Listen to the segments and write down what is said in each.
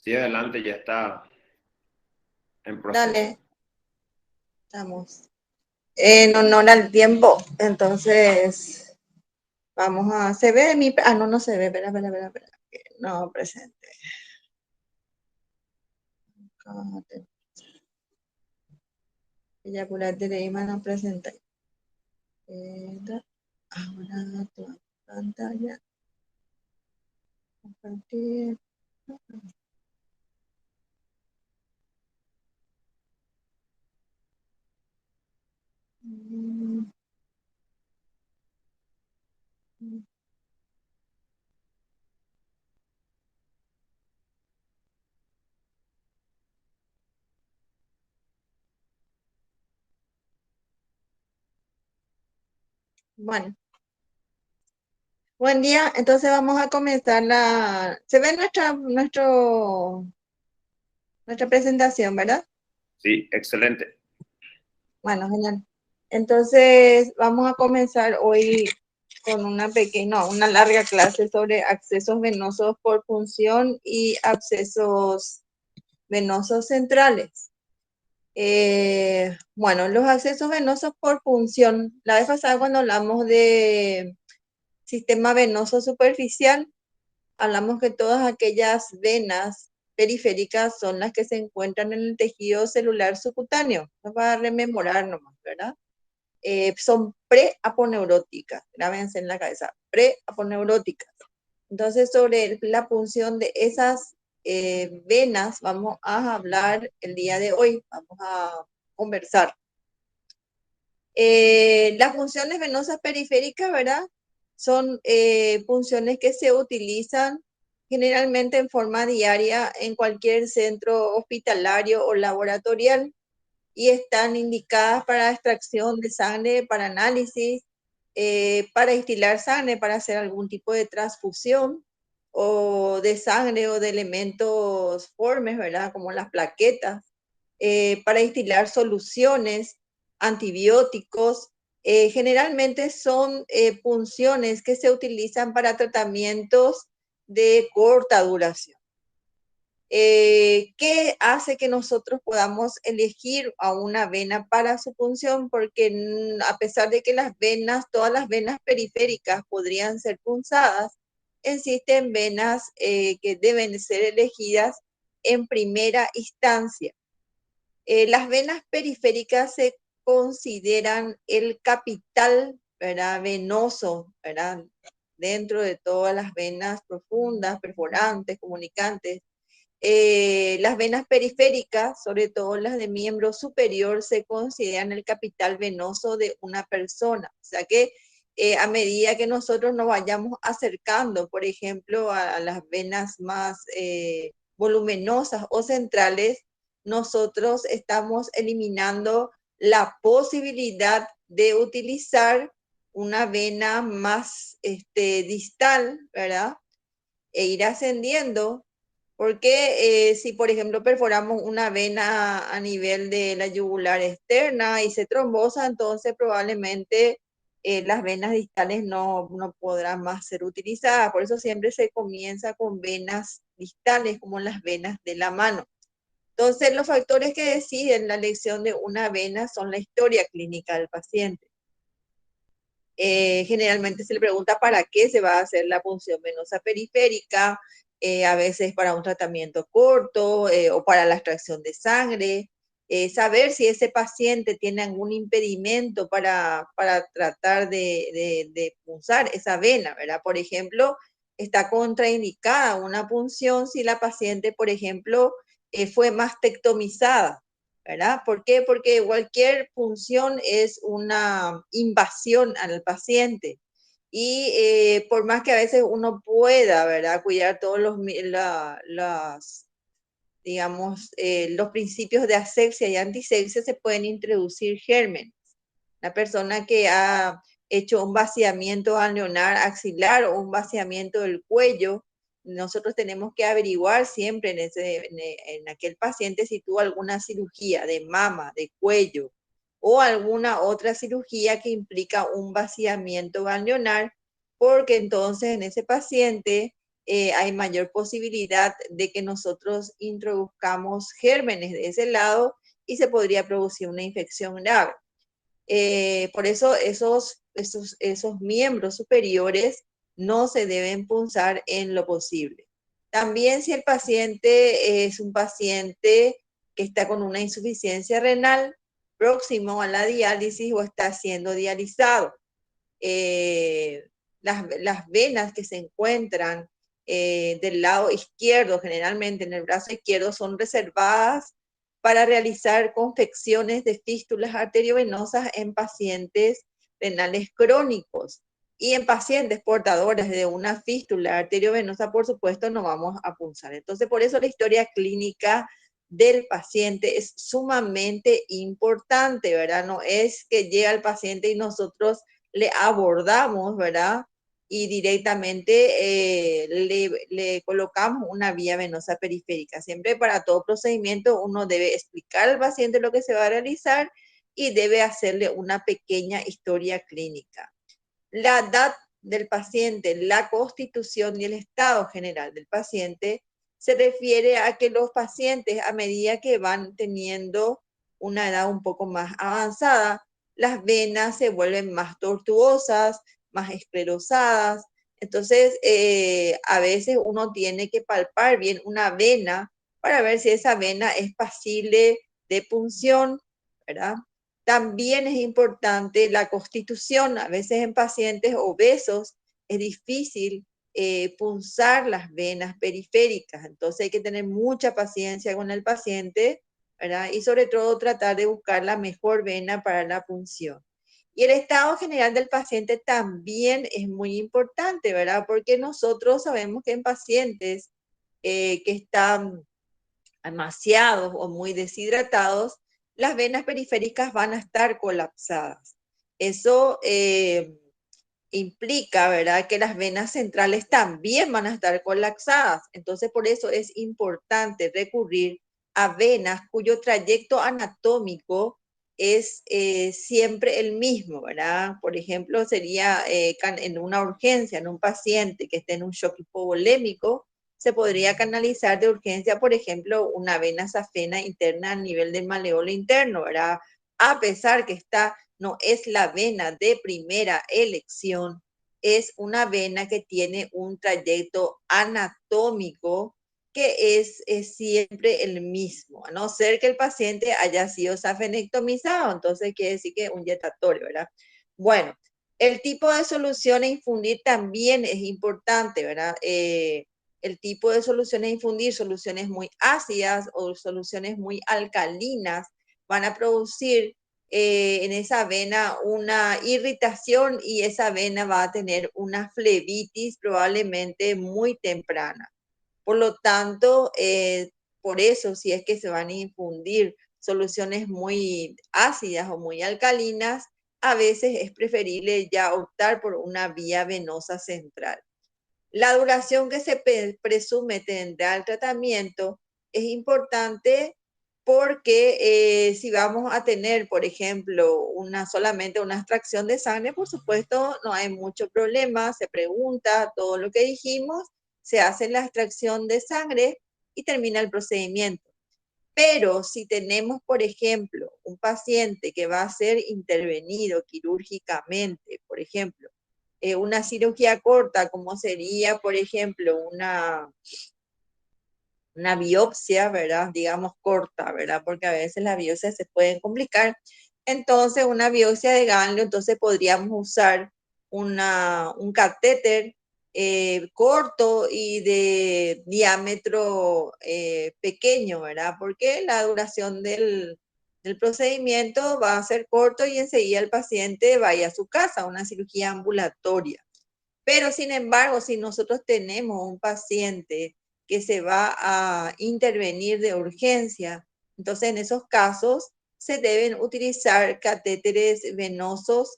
Sí, adelante, ya está en proceso. Dale, estamos. En honor al tiempo, entonces vamos a... ¿Se ve mi... Ah, no, no se ve, espera, espera, espera, espera. No, presente. Ya por la teléfono no presenta. Ahora tu pantalla. Compartir. Bueno, buen día. Entonces vamos a comenzar la... ¿Se ve nuestra presentación, verdad? Sí, excelente. Bueno, genial. Entonces vamos a comenzar hoy con una pequeña, no, una larga clase sobre accesos venosos por punción y accesos venosos centrales. Bueno, los accesos venosos por punción. La vez pasada cuando hablamos de sistema venoso superficial, hablamos que todas aquellas venas periféricas son las que se encuentran en el tejido celular subcutáneo. No para rememorar nomás, ¿verdad? Son preaponeuróticas, grábense en la cabeza, preaponeuróticas. Entonces, sobre la punción de esas venas vamos a hablar el día de hoy, vamos a conversar. Las funciones venosas periféricas, ¿verdad? Son funciones que se utilizan generalmente en forma diaria en cualquier centro hospitalario o laboratorial y están indicadas para extracción de sangre, para análisis, para destilar sangre, para hacer algún tipo de transfusión o de sangre o de elementos formes, ¿verdad? Como las plaquetas, para destilar soluciones, antibióticos. Generalmente son punciones que se utilizan para tratamientos de corta duración. ¿Qué hace que nosotros podamos elegir a una vena para su punción? Porque a pesar de que las venas, todas las venas periféricas podrían ser punzadas, existen venas que deben ser elegidas en primera instancia. Las venas periféricas se consideran el capital, ¿verdad? Venoso, ¿verdad? Dentro de todas las venas profundas, perforantes, comunicantes. Las venas periféricas, sobre todo las de miembro superior, se consideran el capital venoso de una persona. O sea que a medida que nosotros nos vayamos acercando, por ejemplo, a las venas más voluminosas o centrales, nosotros estamos eliminando la posibilidad de utilizar una vena más distal, ¿verdad? E ir ascendiendo porque si, por ejemplo, perforamos una vena a nivel de la yugular externa y se trombosa, entonces probablemente las venas distales no podrán más ser utilizadas. Por eso siempre se comienza con venas distales, como las venas de la mano. Entonces, los factores que deciden la elección de una vena son la historia clínica del paciente. Generalmente se le pregunta para qué se va a hacer la punción venosa periférica, a veces para un tratamiento corto o para la extracción de sangre, saber si ese paciente tiene algún impedimento para tratar de punzar esa vena, ¿verdad? Por ejemplo, está contraindicada una punción si la paciente, por ejemplo, fue mastectomizada. ¿Verdad? ¿Por qué? Porque cualquier punción es una invasión al paciente y por más que a veces uno pueda, ¿verdad? Cuidar todos digamos, los principios de asepsia y antisepsia, se pueden introducir gérmenes. La persona que ha hecho un vaciamiento alveolar axilar o un vaciamiento del cuello, nosotros tenemos que averiguar siempre en aquel paciente si tuvo alguna cirugía de mama, de cuello, o alguna otra cirugía que implica un vaciamiento ganglionar, porque entonces en ese paciente hay mayor posibilidad de que nosotros introduzcamos gérmenes de ese lado y se podría producir una infección grave. Por eso esos miembros superiores no se deben punzar en lo posible. También si el paciente es un paciente que está con una insuficiencia renal próximo a la diálisis o está siendo dializado, las venas que se encuentran del lado izquierdo, generalmente en el brazo izquierdo, son reservadas para realizar confecciones de fístulas arteriovenosas en pacientes renales crónicos. Y en pacientes portadores de una fístula arteriovenosa, por supuesto, no vamos a punzar. Entonces, por eso la historia clínica del paciente es sumamente importante, ¿verdad? No es que llega el paciente y nosotros le abordamos, ¿verdad? Y directamente le colocamos una vía venosa periférica. Siempre para todo procedimiento uno debe explicar al paciente lo que se va a realizar y debe hacerle una pequeña historia clínica. La edad del paciente, la constitución y el estado general del paciente se refiere a que los pacientes, a medida que van teniendo una edad un poco más avanzada, las venas se vuelven más tortuosas, más esclerosadas. Entonces, a veces uno tiene que palpar bien una vena para ver si esa vena es pasible de punción, ¿verdad? También es importante la constitución. A veces en pacientes obesos es difícil punzar las venas periféricas. Entonces hay que tener mucha paciencia con el paciente, ¿verdad? Y sobre todo tratar de buscar la mejor vena para la punción. Y el estado general del paciente también es muy importante, ¿verdad? Porque nosotros sabemos que en pacientes que están demasiados o muy deshidratados, las venas periféricas van a estar colapsadas. Eso implica, ¿verdad?, que las venas centrales también van a estar colapsadas. Entonces, por eso es importante recurrir a venas cuyo trayecto anatómico es siempre el mismo, ¿verdad? Por ejemplo, sería en una urgencia, en un paciente que esté en un shock hipovolémico, se podría canalizar de urgencia, por ejemplo, una vena safena interna a nivel del maleolo interno, ¿verdad? A pesar que está no es la vena de primera elección, es una vena que tiene un trayecto anatómico que es siempre el mismo, a no ser que el paciente haya sido safenectomizado, entonces quiere decir que es un yetatorio, ¿verdad? Bueno, el tipo de solución a infundir también es importante, ¿verdad? El tipo de soluciones a infundir, soluciones muy ácidas o soluciones muy alcalinas, van a producir en esa vena una irritación y esa vena va a tener una flebitis probablemente muy temprana. Por lo tanto, por eso si es que se van a infundir soluciones muy ácidas o muy alcalinas, a veces es preferible ya optar por una vía venosa central. La duración que se presume tendrá el tratamiento es importante porque si vamos a tener, por ejemplo, solamente una extracción de sangre, por supuesto, no hay mucho problema, se pregunta todo lo que dijimos, se hace la extracción de sangre y termina el procedimiento. Pero si tenemos, por ejemplo, un paciente que va a ser intervenido quirúrgicamente, por ejemplo, una cirugía corta, como sería, por ejemplo, una biopsia, ¿verdad? Digamos corta, ¿verdad? Porque a veces las biopsias se pueden complicar. Entonces, una biopsia de ganglio, entonces podríamos usar un catéter corto y de diámetro pequeño, ¿verdad? Porque la duración del procedimiento va a ser corto y enseguida el paciente vaya a su casa, una cirugía ambulatoria. Pero sin embargo, si nosotros tenemos un paciente que se va a intervenir de urgencia, entonces en esos casos se deben utilizar catéteres venosos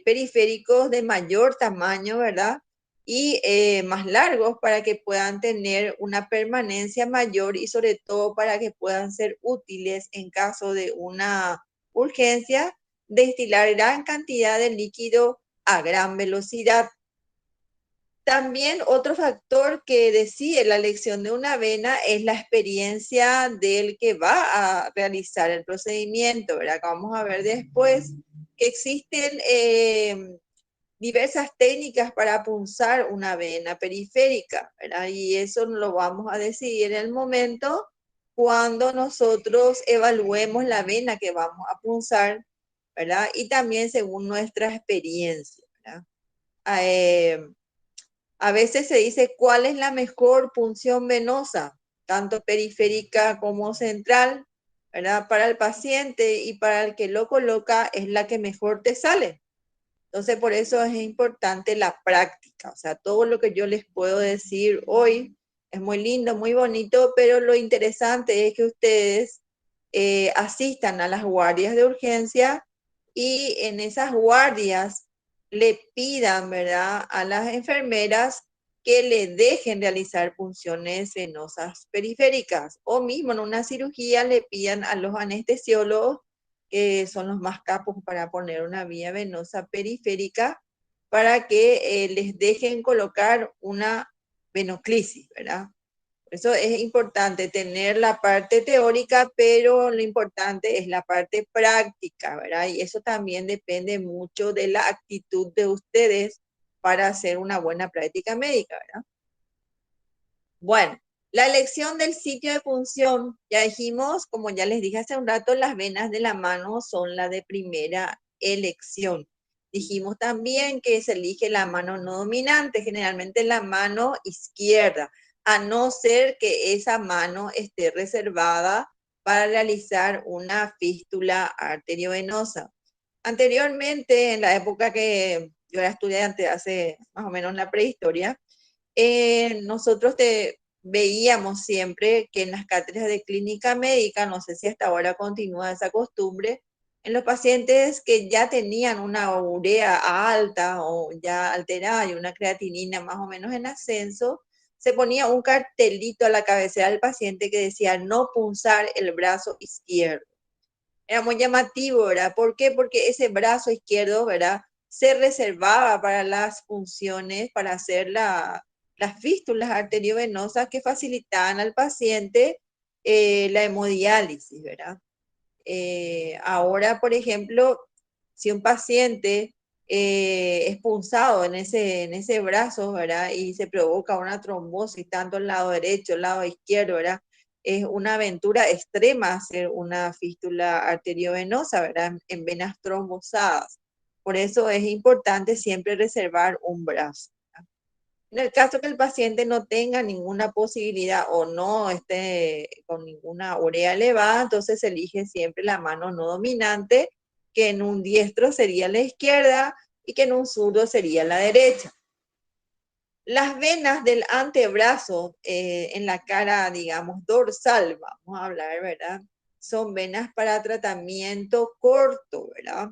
periféricos de mayor tamaño, ¿verdad? Y más largos para que puedan tener una permanencia mayor y sobre todo para que puedan ser útiles en caso de una urgencia, destilar gran cantidad de líquido a gran velocidad. También otro factor que decide la elección de una vena es la experiencia del que va a realizar el procedimiento, ¿verdad? Vamos a ver después que existen diversas técnicas para punzar una vena periférica, ¿verdad? Y eso lo vamos a decidir en el momento cuando nosotros evaluemos la vena que vamos a punzar, ¿verdad? Y también según nuestra experiencia, ¿verdad? Eh, a veces se dice cuál es la mejor punción venosa, tanto periférica como central, ¿verdad? Para el paciente y para el que lo coloca es la que mejor te sale. Entonces, por eso es importante la práctica. O sea, todo lo que yo les puedo decir hoy es muy lindo, muy bonito, pero lo interesante es que ustedes asistan a las guardias de urgencia y en esas guardias le pidan, ¿verdad?, a las enfermeras que le dejen realizar punciones venosas periféricas o mismo en una cirugía le pidan a los anestesiólogos que son los más capos para poner una vía venosa periférica, para que les dejen colocar una venoclisis, ¿verdad? Eso es importante, tener la parte teórica, pero lo importante es la parte práctica, ¿verdad? Y eso también depende mucho de la actitud de ustedes para hacer una buena práctica médica, ¿verdad? Bueno, la elección del sitio de punción, ya dijimos, como ya les dije hace un rato, las venas de la mano son la de primera elección. Dijimos también que se elige la mano no dominante, generalmente la mano izquierda, a no ser que esa mano esté reservada para realizar una fístula arteriovenosa. Anteriormente, en la época que yo era estudiante, hace más o menos la prehistoria, nosotros veíamos siempre que en las cátedras de clínica médica, no sé si hasta ahora continúa esa costumbre, en los pacientes que ya tenían una urea alta o ya alterada y una creatinina más o menos en ascenso, se ponía un cartelito a la cabecera del paciente que decía no punzar el brazo izquierdo. Era muy llamativo, ¿verdad? ¿Por qué? Porque ese brazo izquierdo, ¿verdad?, se reservaba para las funciones, para hacer las fístulas arteriovenosas que facilitaban al paciente la hemodiálisis, ¿verdad? Ahora, por ejemplo, si un paciente es punzado en ese brazo, ¿verdad? Y se provoca una trombosis, tanto el lado derecho, el lado izquierdo, ¿verdad? Es una aventura extrema hacer una fístula arteriovenosa, ¿verdad? En venas trombosadas. Por eso es importante siempre reservar un brazo. En el caso que el paciente no tenga ninguna posibilidad o no esté con ninguna urea elevada, entonces se elige siempre la mano no dominante, que en un diestro sería la izquierda y que en un zurdo sería la derecha. Las venas del antebrazo en la cara, digamos, dorsal, vamos a hablar, ¿verdad? Son venas para tratamiento corto, ¿verdad?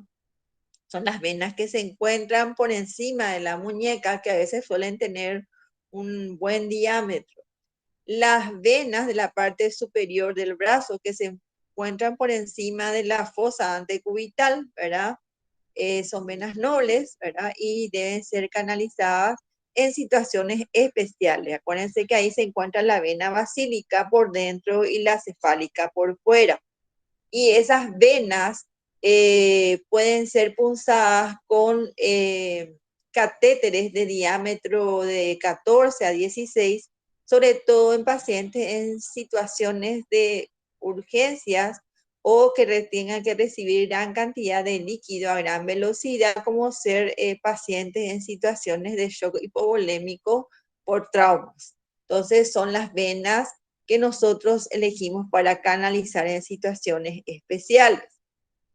Son las venas que se encuentran por encima de la muñeca, que a veces suelen tener un buen diámetro. Las venas de la parte superior del brazo que se encuentran por encima de la fosa antecubital, ¿verdad? Son venas nobles, ¿verdad? Y deben ser canalizadas en situaciones especiales. Acuérdense que ahí se encuentra la vena basílica por dentro y la cefálica por fuera. Y esas venas pueden ser punzadas con catéteres de diámetro de 14 a 16, sobre todo en pacientes en situaciones de urgencias o que tengan que recibir gran cantidad de líquido a gran velocidad, como ser pacientes en situaciones de shock hipovolémico por traumas. Entonces son las venas que nosotros elegimos para canalizar en situaciones especiales.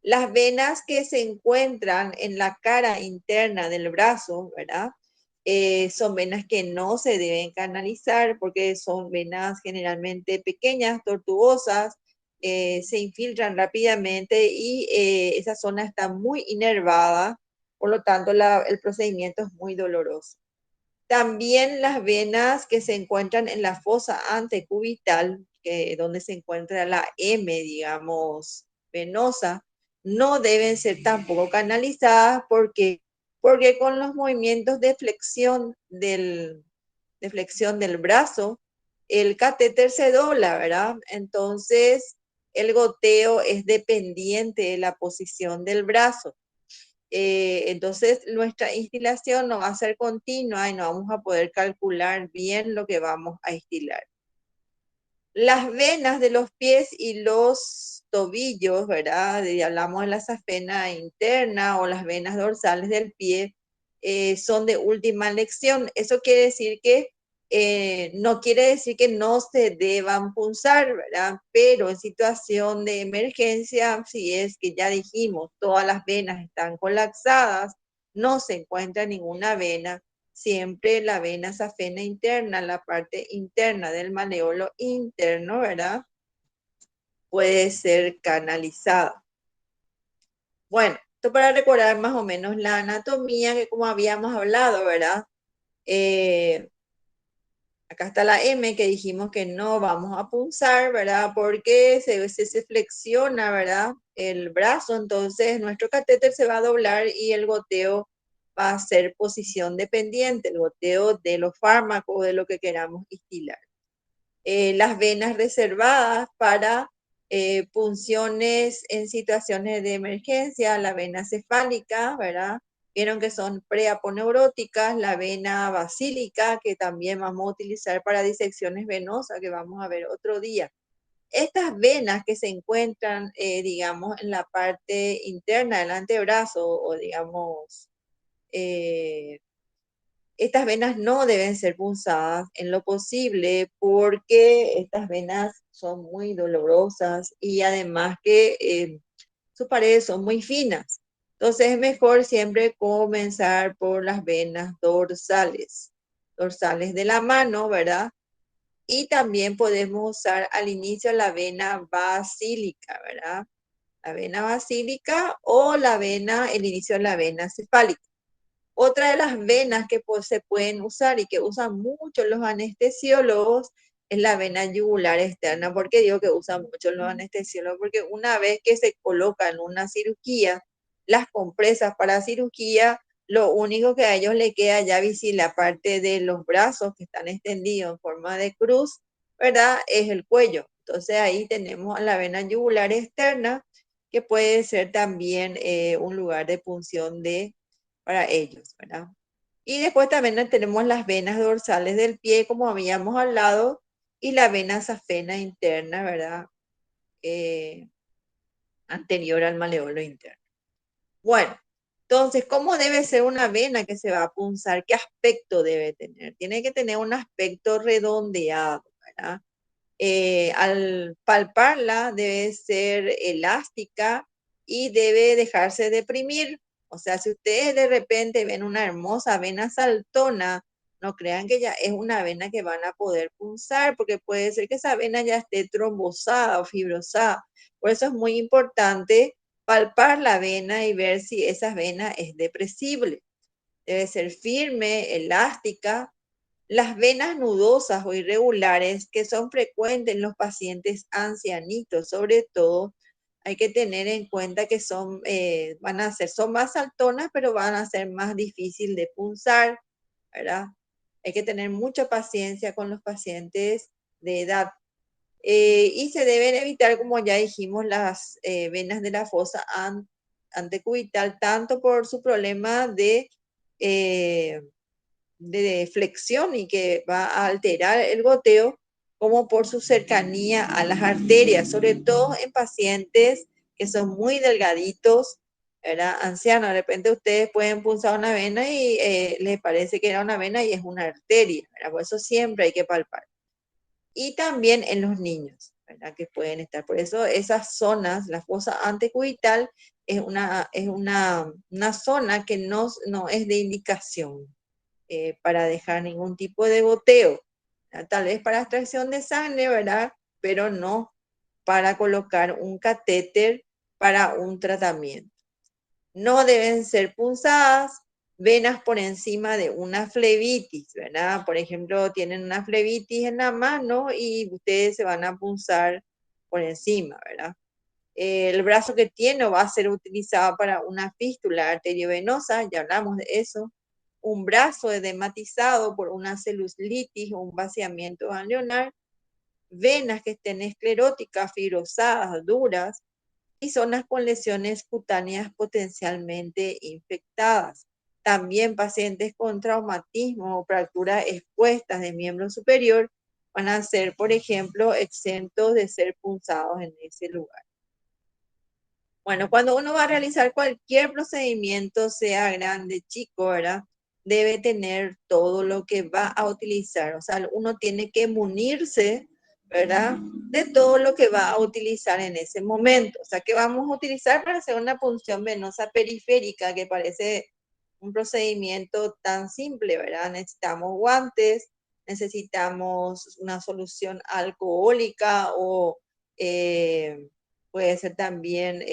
Las venas que se encuentran en la cara interna del brazo, ¿verdad? Son venas que no se deben canalizar porque son venas generalmente pequeñas, tortuosas, se infiltran rápidamente y esa zona está muy inervada, por lo tanto el procedimiento es muy doloroso. También las venas que se encuentran en la fosa antecubital, donde se encuentra la M, digamos, venosa, no deben ser tampoco canalizadas porque con los movimientos de flexión del brazo, el catéter se dobla, ¿verdad? Entonces, el goteo es dependiente de la posición del brazo. Entonces, nuestra instilación no va a ser continua y no vamos a poder calcular bien lo que vamos a instilar. Las venas de los pies y los tobillos, ¿verdad? Hablamos de la safena interna o las venas dorsales del pie, son de última elección. Eso quiere decir que no quiere decir que no se deban punzar, ¿verdad? Pero en situación de emergencia, si es que ya dijimos, todas las venas están colapsadas, no se encuentra ninguna vena, siempre la vena safena interna, la parte interna del maleolo interno, ¿verdad? Puede ser canalizada. Bueno, esto para recordar más o menos la anatomía que como habíamos hablado, ¿verdad? Acá está la M que dijimos que no vamos a punzar, ¿verdad? Porque se flexiona, ¿verdad? El brazo, entonces nuestro catéter se va a doblar y el goteo va a ser posición dependiente, el goteo de los fármacos, de lo que queramos instilar. Las venas reservadas para punciones en situaciones de emergencia, la vena cefálica, ¿verdad? Vieron que son preaponeuróticas, la vena basílica, que también vamos a utilizar para disecciones venosas, que vamos a ver otro día. Estas venas que se encuentran, digamos, en la parte interna del antebrazo, o digamos, estas venas no deben ser punzadas en lo posible porque estas venas son muy dolorosas y además que sus paredes son muy finas. Entonces es mejor siempre comenzar por las venas dorsales, dorsales de la mano, ¿verdad? Y también podemos usar al inicio la vena basílica, ¿verdad? La vena basílica o el inicio de la vena cefálica. Otra de las venas que pues, se pueden usar y que usan mucho los anestesiólogos es la vena yugular externa. ¿Por qué digo que usan mucho los anestesiólogos? Porque una vez que se colocan una cirugía, las compresas para cirugía, lo único que a ellos le queda ya visible, aparte de los brazos que están extendidos en forma de cruz, ¿verdad? Es el cuello. Entonces ahí tenemos la vena yugular externa, que puede ser también un lugar de punción para ellos, ¿verdad? Y después también tenemos las venas dorsales del pie, como habíamos hablado, y la vena safena interna, ¿verdad? Eh, Anterior al maleolo interno. Bueno, entonces, ¿cómo debe ser una vena que se va a punzar? ¿Qué aspecto debe tener? Tiene que tener un aspecto redondeado, ¿verdad? Al palparla debe ser elástica y debe dejarse deprimir. O sea, si ustedes de repente ven una hermosa vena saltona, no crean que ya es una vena que van a poder punzar, porque puede ser que esa vena ya esté trombosada o fibrosada. Por eso es muy importante palpar la vena y ver si esa vena es depresible. Debe ser firme, elástica. Las venas nudosas o irregulares que son frecuentes en los pacientes ancianitos, sobre todo, hay que tener en cuenta que son más saltonas, pero van a ser más difícil de punzar, ¿verdad? Hay que tener mucha paciencia con los pacientes de edad. Y se deben evitar, como ya dijimos, las venas de la fosa antecubital, tanto por su problema eh, de flexión y que va a alterar el goteo, como por su cercanía a las arterias, sobre todo en pacientes que son muy delgaditos, ¿verdad? Ancianos, de repente ustedes pueden punzar una vena y les parece que era una vena y es una arteria, ¿verdad? Por eso siempre hay que palpar. Y también en los niños, ¿verdad? Que pueden estar. Por eso esas zonas, la fosa antecubital, es una zona que no es de indicación para dejar ningún tipo de goteo. Tal vez para extracción de sangre, ¿verdad? Pero no para colocar un catéter para un tratamiento. No deben ser punzadas venas por encima de una flebitis, ¿verdad? Por ejemplo, tienen una flebitis en la mano y ustedes se van a punzar por encima, ¿verdad? El brazo que tiene va a ser utilizado para una fístula arteriovenosa, ya hablamos de eso. Un brazo edematizado por una celulitis o un vaciamiento ganglionar. Venas que estén escleróticas, fibrosadas, duras. Y zonas con lesiones cutáneas potencialmente infectadas. También pacientes con traumatismo o fracturas expuestas de miembro superior van a ser, por ejemplo, exentos de ser punzados en ese lugar. Bueno, cuando uno va a realizar cualquier procedimiento, sea grande, chico, ¿verdad? Debe tener todo lo que va a utilizar. O sea, uno tiene que munirse, ¿verdad? De todo lo que va a utilizar en ese momento. O sea, que vamos a utilizar para hacer una punción venosa periférica, que parece un procedimiento tan simple, ¿verdad? Necesitamos guantes, necesitamos una solución alcohólica o puede ser también,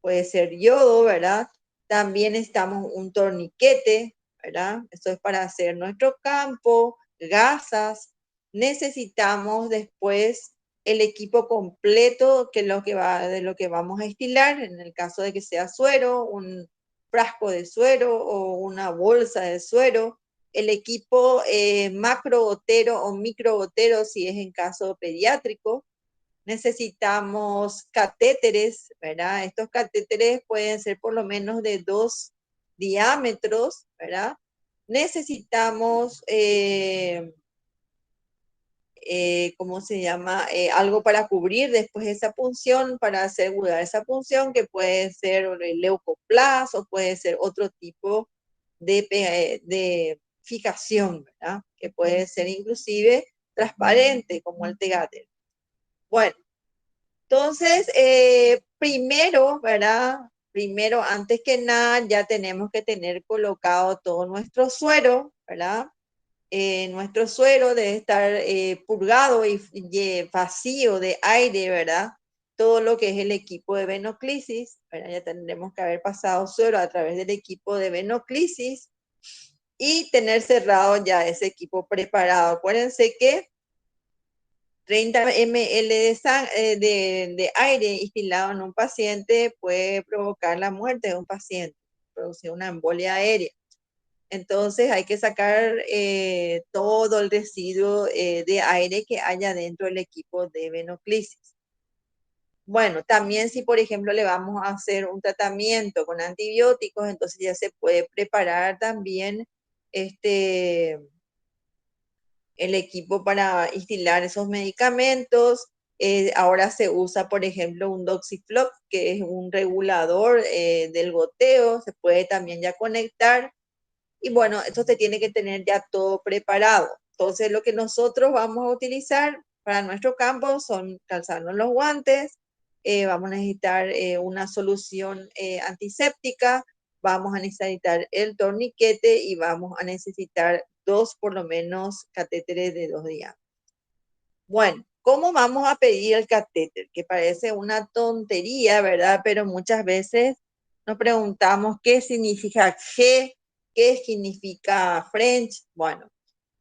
puede ser yodo, ¿verdad? También necesitamos un torniquete, ¿verdad? Esto es para hacer nuestro campo, gasas. Necesitamos después el equipo completo, que es lo que va, de lo que vamos a estilar, en el caso de que sea suero, un frasco de suero o una bolsa de suero. El equipo macrogotero o microgotero, si es en caso pediátrico. Necesitamos catéteres, ¿verdad? Estos catéteres pueden ser por lo menos de 2 diámetros, ¿verdad? Necesitamos, ¿cómo se llama? Algo para cubrir después esa punción, para asegurar esa punción, que puede ser el leucoplas o puede ser otro tipo de fijación, ¿verdad? Que puede ser inclusive transparente, como el tegáter. Bueno, entonces, primero, ¿verdad? Primero, antes que nada, ya tenemos que tener colocado todo nuestro suero, ¿verdad? Nuestro suero debe estar purgado y vacío de aire, ¿verdad? Todo lo que es el equipo de venoclisis, ¿verdad? Ya tendremos que haber pasado suero a través del equipo de venoclisis y tener cerrado ya ese equipo preparado. Acuérdense que 30 ml de aire instilado en un paciente puede provocar la muerte de un paciente, producir una embolia aérea. Entonces hay que sacar todo el residuo de aire que haya dentro del equipo de venoclisis. Bueno, también si por ejemplo le vamos a hacer un tratamiento con antibióticos, entonces ya se puede preparar también el equipo para instilar esos medicamentos. Ahora se usa, por ejemplo, un Doxifloc, que es un regulador del goteo, se puede también ya conectar. Y bueno, esto se tiene que tener ya todo preparado. Entonces, lo que nosotros vamos a utilizar para nuestro campo son calzarnos los guantes, vamos a necesitar una solución antiséptica, vamos a necesitar el torniquete y vamos a necesitar por lo menos, catéteres de 2 diámetros. Bueno, ¿cómo vamos a pedir el catéter? Que parece una tontería, ¿verdad? Pero muchas veces nos preguntamos qué significa G, qué significa French. Bueno,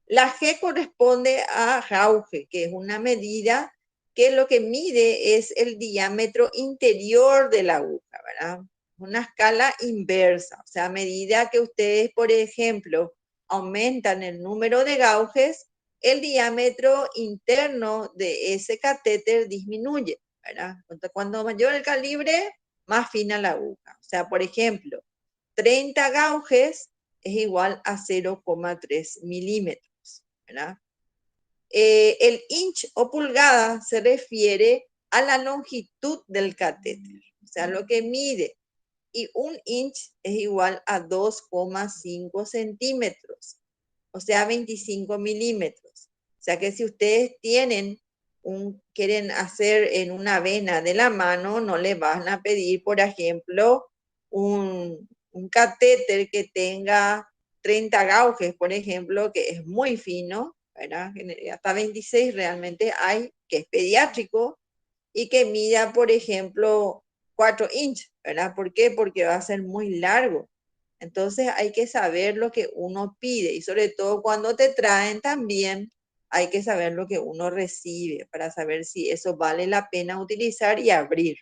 la G corresponde a gauge, que es una medida que lo que mide es el diámetro interior de la aguja, ¿verdad? Una escala inversa, o sea, a medida que ustedes, por ejemplo, aumentan el número de gauges, el diámetro interno de ese catéter disminuye, ¿verdad? Cuando mayor el calibre, más fina la aguja. O sea, por ejemplo, 30 gauges es igual a 0,3 milímetros, ¿verdad? El inch o pulgada se refiere a la longitud del catéter, o sea, lo que mide. Y un inch es igual a 2,5 centímetros, o sea, 25 milímetros. O sea que si ustedes quieren hacer en una vena de la mano, no le van a pedir, por ejemplo, un catéter que tenga 30 gauges, por ejemplo, que es muy fino, ¿verdad? Hasta 26 realmente hay, que es pediátrico, y que mida, por ejemplo, 4 inches, ¿verdad? ¿Por qué? Porque va a ser muy largo. Entonces hay que saber lo que uno pide y sobre todo cuando te traen también hay que saber lo que uno recibe para saber si eso vale la pena utilizar y abrir.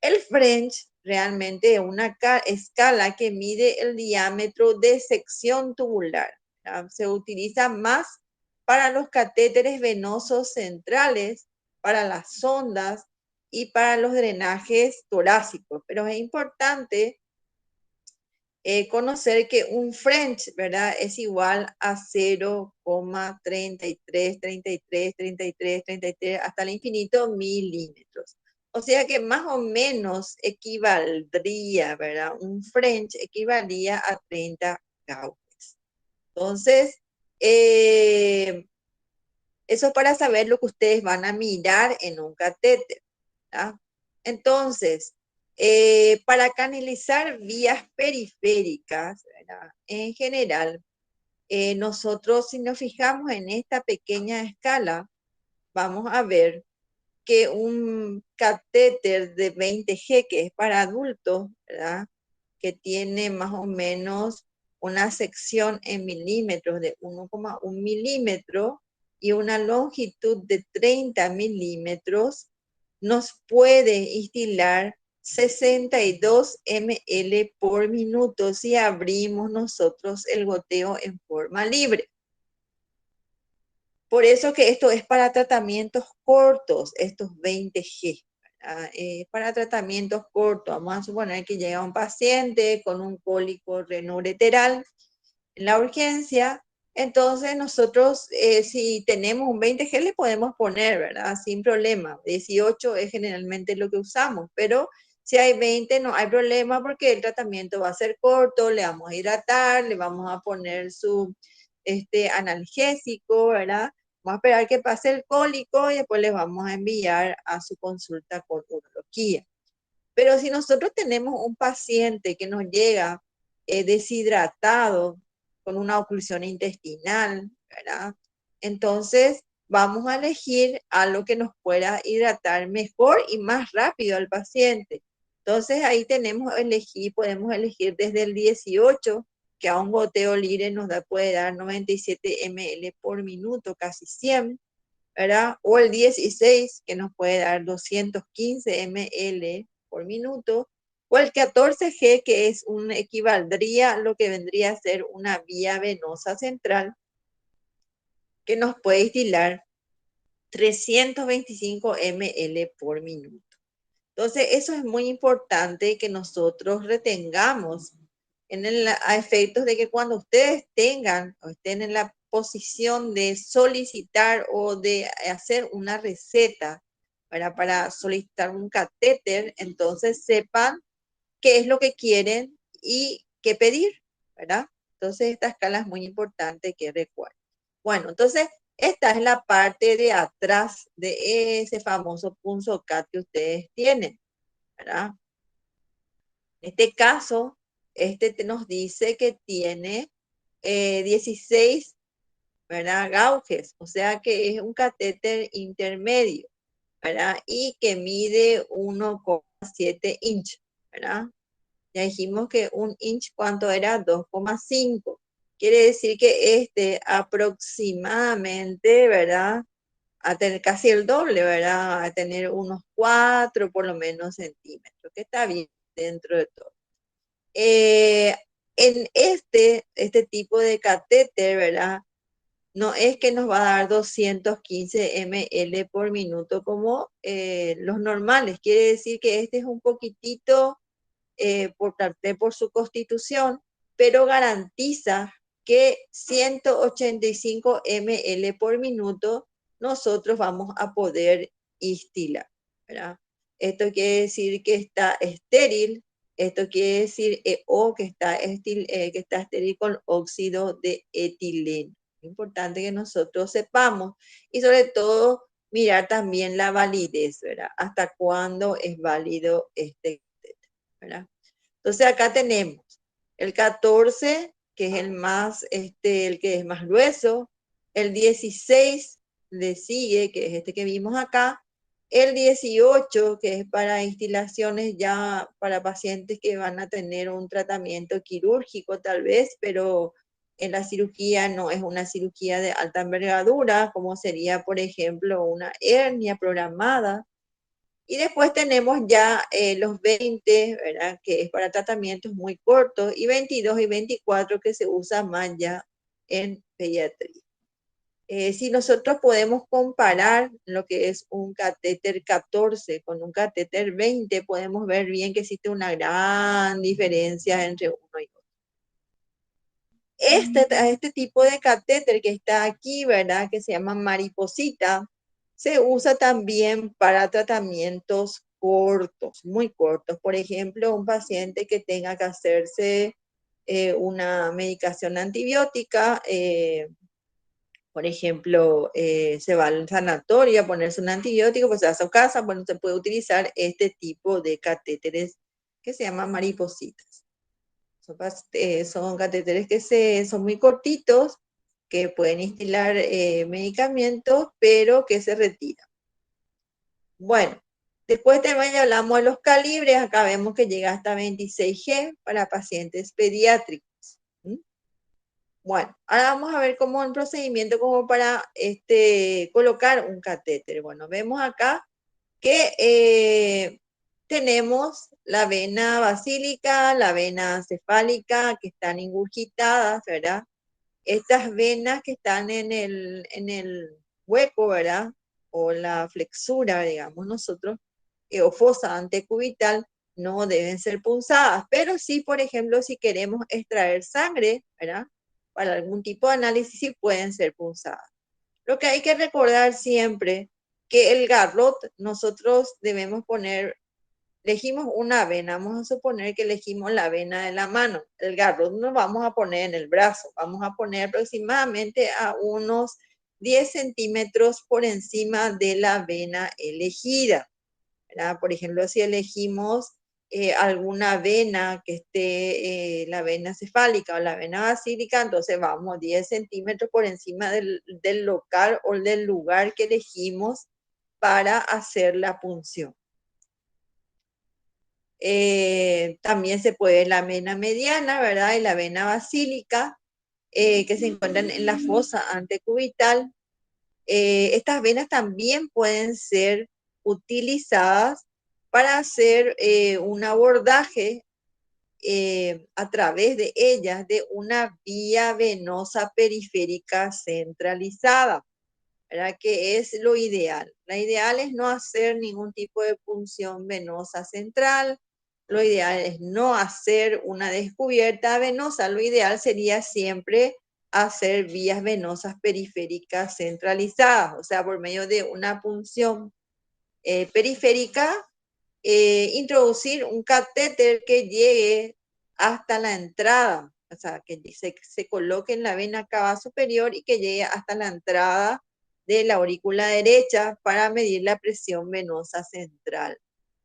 El French realmente es una escala que mide el diámetro de sección tubular. ¿Ya? Se utiliza más para los catéteres venosos centrales, para las sondas y para los drenajes torácicos. Pero es importante conocer que un French, ¿verdad? Es igual a 0,33, 33, 33, 33, hasta el infinito milímetros. O sea que más o menos equivaldría, ¿verdad? Un French equivalía a 30 gauges. Entonces, eso es para saber lo que ustedes van a mirar en un catéter. ¿Ya? Entonces, para canalizar vías periféricas, ¿verdad? En general, nosotros si nos fijamos en esta pequeña escala, vamos a ver que un catéter de 20G, que es para adultos, ¿verdad? Que tiene más o menos una sección en milímetros de 1,1 milímetro y una longitud de 30 milímetros, nos puede instilar 62 ml por minuto si abrimos nosotros el goteo en forma libre. Por eso que esto es para tratamientos cortos, estos 20G. Para tratamientos cortos, vamos a suponer que llega un paciente con un cólico renoureteral en la urgencia, entonces nosotros si tenemos un 20G le podemos poner, ¿verdad? Sin problema. 18 es generalmente lo que usamos, pero si hay 20 no hay problema porque el tratamiento va a ser corto, le vamos a hidratar, le vamos a poner su analgésico, ¿verdad? Vamos a esperar que pase el cólico y después les vamos a enviar a su consulta con urología. Pero si nosotros tenemos un paciente que nos llega deshidratado, con una oclusión intestinal, ¿verdad? Entonces vamos a elegir algo que nos pueda hidratar mejor y más rápido al paciente. Entonces ahí podemos elegir desde el 18, que a un goteo libre puede dar 97 ml por minuto, casi 100, ¿verdad? O el 16, que nos puede dar 215 ml por minuto, o el 14G, que equivaldría a lo que vendría a ser una vía venosa central, que nos puede estilar 325 ml por minuto. Entonces, eso es muy importante que nosotros retengamos a efectos de que cuando ustedes tengan o estén en la posición de solicitar o de hacer una receta para solicitar un catéter, entonces sepan qué es lo que quieren y qué pedir, ¿verdad? Entonces, esta escala es muy importante que recuerden. Bueno, entonces, esta es la parte de atrás de ese famoso punzocat que ustedes tienen, ¿verdad? En este caso, nos dice que tiene 16, ¿verdad? Gauges, o sea que es un catéter intermedio, ¿verdad? Y que mide 1,7 inch, ¿verdad? Ya dijimos que un inch, ¿cuánto era? 2,5. Quiere decir que aproximadamente, ¿verdad? A tener casi el doble, ¿verdad? A tener unos 4 por lo menos centímetros, que está bien dentro de todo. En este tipo de catéter, ¿verdad? No es que nos va a dar 215 ml por minuto como los normales. Quiere decir que este es un poquitito por su constitución, pero garantiza que 185 ml por minuto nosotros vamos a poder instilar, ¿verdad? Esto quiere decir que está estéril, esto quiere decir que está estéril con óxido de etileno. Es importante que nosotros sepamos y sobre todo mirar también la validez, ¿verdad? Hasta cuándo es válido ¿verdad? Entonces acá tenemos el 14, que es el que es más grueso, el 16 le sigue, que es este que vimos acá, el 18, que es para instilaciones ya para pacientes que van a tener un tratamiento quirúrgico tal vez, pero La cirugía no es una cirugía de alta envergadura, como sería, por ejemplo, una hernia programada. Y después tenemos ya los 20, ¿verdad? Que es para tratamientos muy cortos, y 22 y 24 que se usa más ya en pediatría. Si nosotros podemos comparar lo que es un catéter 14 con un catéter 20, podemos ver bien que existe una gran diferencia entre uno y otro. Este tipo de catéter que está aquí, ¿verdad? Que se llama mariposita, se usa también para tratamientos cortos, muy cortos. Por ejemplo, un paciente que tenga que hacerse una medicación antibiótica, por ejemplo, se va al sanatorio a ponerse un antibiótico, pues se va a su casa, bueno, se puede utilizar este tipo de catéteres que se llaman maripositas. Son catéteres que son muy cortitos, que pueden instilar medicamentos, pero que se retiran. Bueno, después también ya hablamos de los calibres. Acá vemos que llega hasta 26G para pacientes pediátricos. ¿Mm? Bueno, ahora vamos a ver cómo el procedimiento como para colocar un catéter. Bueno, vemos acá que tenemos la vena basílica, la vena cefálica, que están ingurgitadas, ¿verdad? Estas venas que están en el hueco, ¿verdad? O la flexura, digamos nosotros, o fosa antecubital, no deben ser punzadas, pero sí, por ejemplo, si queremos extraer sangre, ¿verdad? Para algún tipo de análisis, sí pueden ser punzadas. Lo que hay que recordar siempre, que el garrot nosotros debemos poner, elegimos una vena, vamos a suponer que elegimos la vena de la mano. El garrot no vamos a poner en el brazo, vamos a poner aproximadamente a unos 10 centímetros por encima de la vena elegida, ¿verdad? Por ejemplo, si elegimos alguna vena que esté, la vena cefálica o la vena basílica, entonces vamos 10 centímetros por encima del local o del lugar que elegimos para hacer la punción. También se puede la vena mediana, ¿verdad? Y la vena basílica, que se encuentran en la fosa antecubital. Estas venas también pueden ser utilizadas para hacer un abordaje a través de ellas de una vía venosa periférica centralizada, ¿verdad? Que es lo ideal. Lo ideal es no hacer ningún tipo de punción venosa central. Lo ideal es no hacer una descubierta venosa. Lo ideal sería siempre hacer vías venosas periféricas centralizadas, o sea, por medio de una punción periférica, introducir un catéter que llegue hasta la entrada, o sea, que se coloque en la vena cava superior y que llegue hasta la entrada de la aurícula derecha para medir la presión venosa central,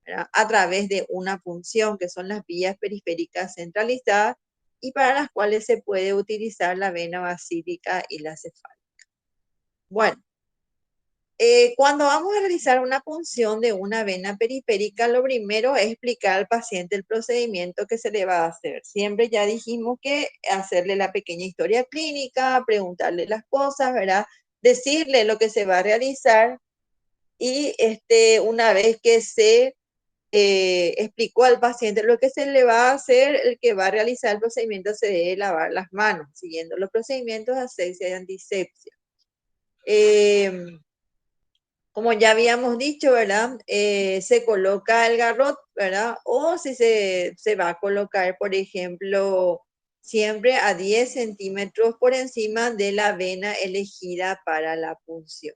¿verdad? A través de una punción, que son las vías periféricas centralizadas, y para las cuales se puede utilizar la vena basílica y la cefálica. Bueno, cuando vamos a realizar una punción de una vena periférica, lo primero es explicar al paciente el procedimiento que se le va a hacer. Siempre ya dijimos que hacerle la pequeña historia clínica, preguntarle las cosas, ¿verdad? Decirle lo que se va a realizar, y una vez que se explicó al paciente lo que se le va a hacer, el que va a realizar el procedimiento se debe lavar las manos, siguiendo los procedimientos de asepsia y antisepsia. Como ya habíamos dicho, ¿verdad? Se coloca el garrot, ¿verdad? O si se va a colocar, por ejemplo, siempre a 10 centímetros por encima de la vena elegida para la punción.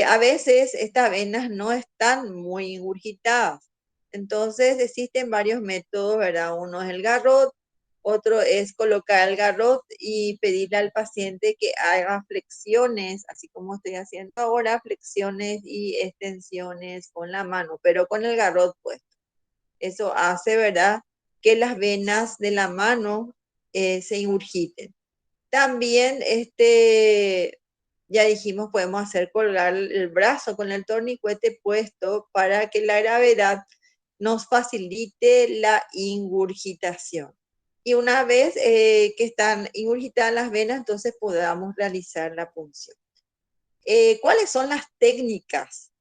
A veces estas venas no están muy ingurgitadas, entonces existen varios métodos, ¿verdad? Uno es el garrot, otro es colocar el garrot y pedirle al paciente que haga flexiones, así como estoy haciendo ahora, flexiones y extensiones con la mano, pero con el garrot puesto. Eso hace, ¿verdad?, que las venas de la mano se ingurgiten. También, ya dijimos, podemos hacer colgar el brazo con el torniquete puesto para que la gravedad nos facilite la ingurgitación. Y una vez que están ingurgitadas las venas, entonces podamos realizar la punción. ¿Cuáles son las técnicas?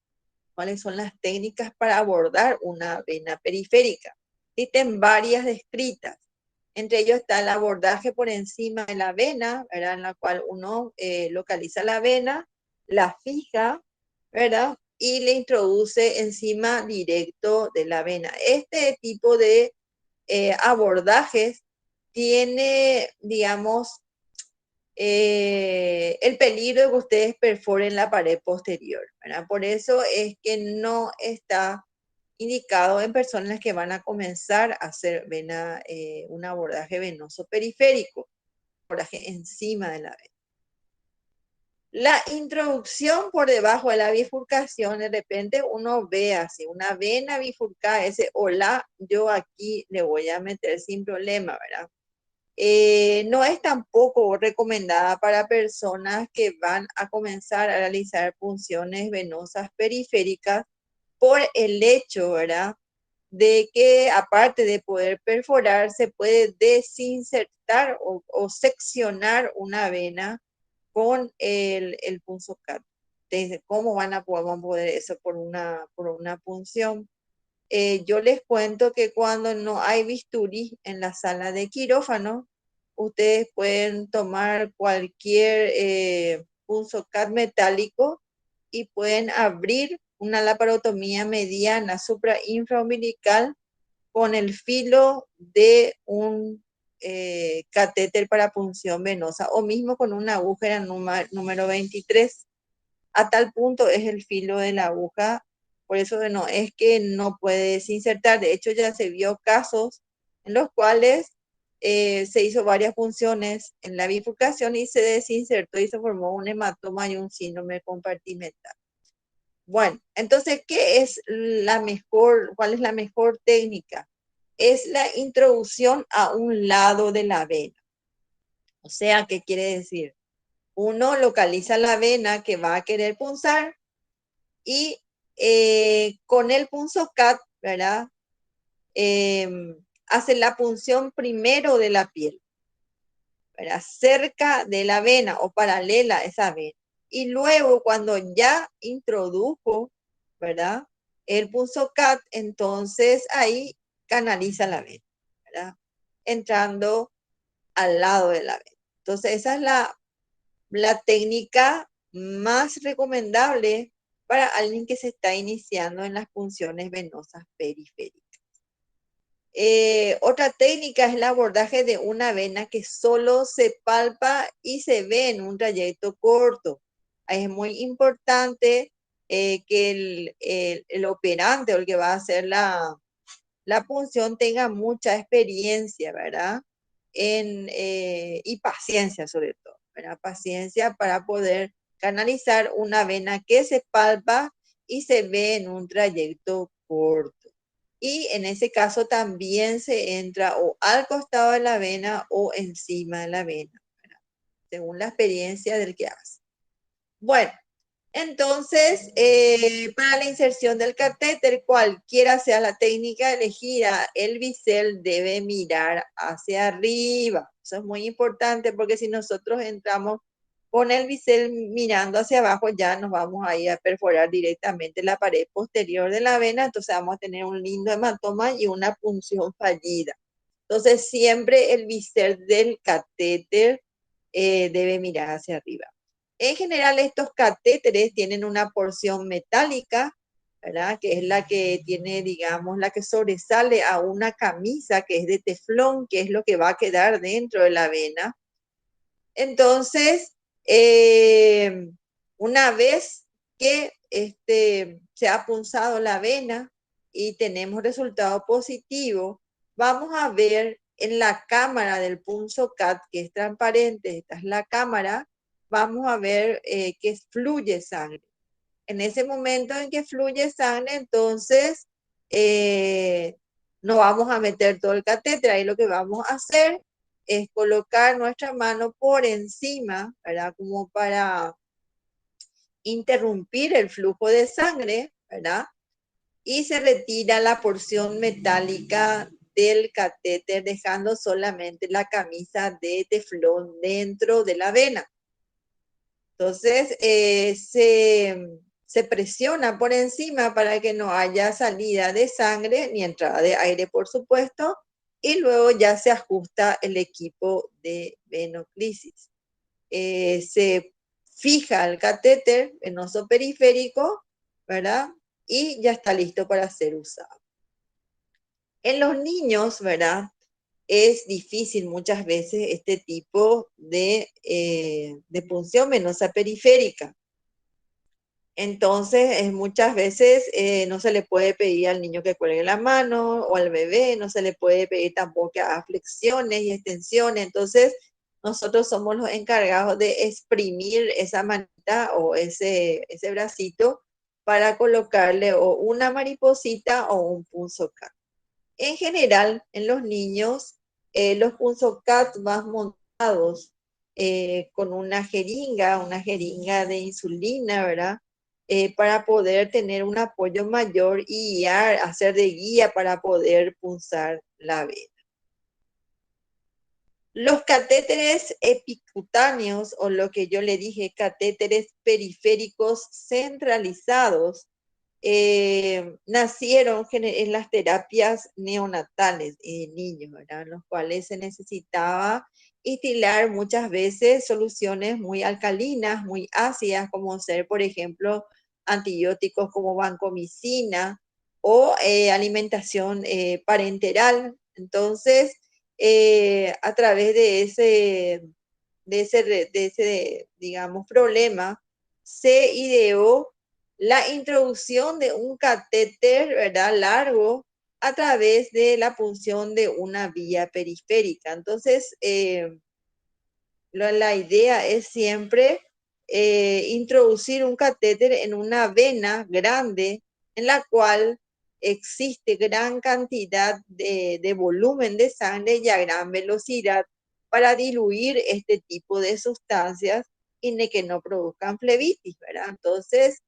¿Cuáles son las técnicas para abordar una vena periférica? Existen varias descritas. Entre ellos está el abordaje por encima de la vena, ¿verdad? En la cual uno localiza la vena, la fija, ¿verdad? Y le introduce encima directo de la vena. Este tipo de abordajes tiene, digamos, el peligro de que ustedes perforen la pared posterior, ¿verdad? Por eso es que no está indicado en personas que van a comenzar a hacer un abordaje venoso periférico, abordaje encima de la vena. La introducción por debajo de la bifurcación, de repente uno ve así una vena bifurcada, ese hola, yo aquí le voy a meter sin problema, ¿verdad? No es tampoco recomendada para personas que van a comenzar a realizar punciones venosas periféricas por el hecho, ¿verdad? De que aparte de poder perforar, se puede desinsertar o seccionar una vena con el punzocat. Entonces, ¿cómo vamos a poder eso por una punción? Yo les cuento que cuando no hay bisturí en la sala de quirófano, ustedes pueden tomar cualquier punzocat metálico y pueden abrir una laparotomía mediana suprainfraumbilical con el filo de un catéter para punción venosa o mismo con una aguja número 23. A tal punto es el filo de la aguja, por eso no es que no puede desinsertar. De hecho, ya se vio casos en los cuales se hizo varias punciones en la bifurcación y se desinsertó y se formó un hematoma y un síndrome compartimental. Bueno, entonces, ¿cuál es la mejor técnica? Es la introducción a un lado de la vena. O sea, ¿qué quiere decir? Uno localiza la vena que va a querer punzar y con el punzocat, ¿verdad? Hace la punción primero de la piel, ¿verdad? Cerca de la vena o paralela a esa vena. Y luego cuando ya introdujo, ¿verdad? El punzocat, entonces ahí canaliza la vena, ¿verdad? Entrando al lado de la vena. Entonces esa es la técnica más recomendable para alguien que se está iniciando en las punciones venosas periféricas. Otra técnica es el abordaje de una vena que solo se palpa y se ve en un trayecto corto. Es muy importante que el operante o el que va a hacer la punción tenga mucha experiencia, ¿verdad? Y paciencia sobre todo, ¿verdad? Paciencia para poder canalizar una vena que se palpa y se ve en un trayecto corto. Y en ese caso también se entra o al costado de la vena o encima de la vena, ¿verdad? Según la experiencia del que hace. Bueno, entonces, para la inserción del catéter, cualquiera sea la técnica elegida, el bisel debe mirar hacia arriba. Eso es muy importante porque si nosotros entramos con el bisel mirando hacia abajo, ya nos vamos a ir a perforar directamente la pared posterior de la vena, entonces vamos a tener un lindo hematoma y una punción fallida. Entonces, siempre el bisel del catéter debe mirar hacia arriba. En general, estos catéteres tienen una porción metálica, ¿verdad? Que es la que tiene, digamos, la que sobresale a una camisa que es de teflón, que es lo que va a quedar dentro de la vena. Entonces, una vez que se ha punzado la vena y tenemos resultado positivo, vamos a ver en la cámara del punzocat, que es transparente, esta es la cámara, vamos a ver que fluye sangre. En ese momento en que fluye sangre, entonces no vamos a meter todo el catéter, ahí lo que vamos a hacer es colocar nuestra mano por encima, ¿verdad? Como para interrumpir el flujo de sangre, ¿verdad? Y se retira la porción metálica del catéter, dejando solamente la camisa de teflón dentro de la vena. Entonces, se presiona por encima para que no haya salida de sangre ni entrada de aire, por supuesto, y luego ya se ajusta el equipo de venoclisis. Se fija el catéter venoso periférico, ¿verdad? Y ya está listo para ser usado. En los niños, ¿verdad? Es difícil muchas veces este tipo de punción venosa periférica. Entonces, muchas veces no se le puede pedir al niño que cuelgue la mano o al bebé, no se le puede pedir tampoco que haga flexiones y extensiones. Entonces, nosotros somos los encargados de exprimir esa manita o ese bracito para colocarle o una mariposita o un punzocat. En general, en los niños, los punzocat van montados con una jeringa de insulina, ¿verdad? Para poder tener un apoyo mayor y guiar, hacer de guía para poder punzar la vena. Los catéteres epicutáneos, o lo que yo le dije, catéteres periféricos centralizados, nacieron en las terapias neonatales de niños, ¿verdad? En los cuales se necesitaba instilar muchas veces soluciones muy alcalinas, muy ácidas, como ser, por ejemplo, antibióticos como vancomicina o alimentación parenteral. Entonces, a través de ese, digamos, problema, se ideó la introducción de un catéter, ¿verdad? Largo a través de la punción de una vía periférica. Entonces, la idea es siempre introducir un catéter en una vena grande en la cual existe gran cantidad de volumen de sangre y a gran velocidad para diluir este tipo de sustancias y de que no produzcan flebitis, ¿verdad? Entonces,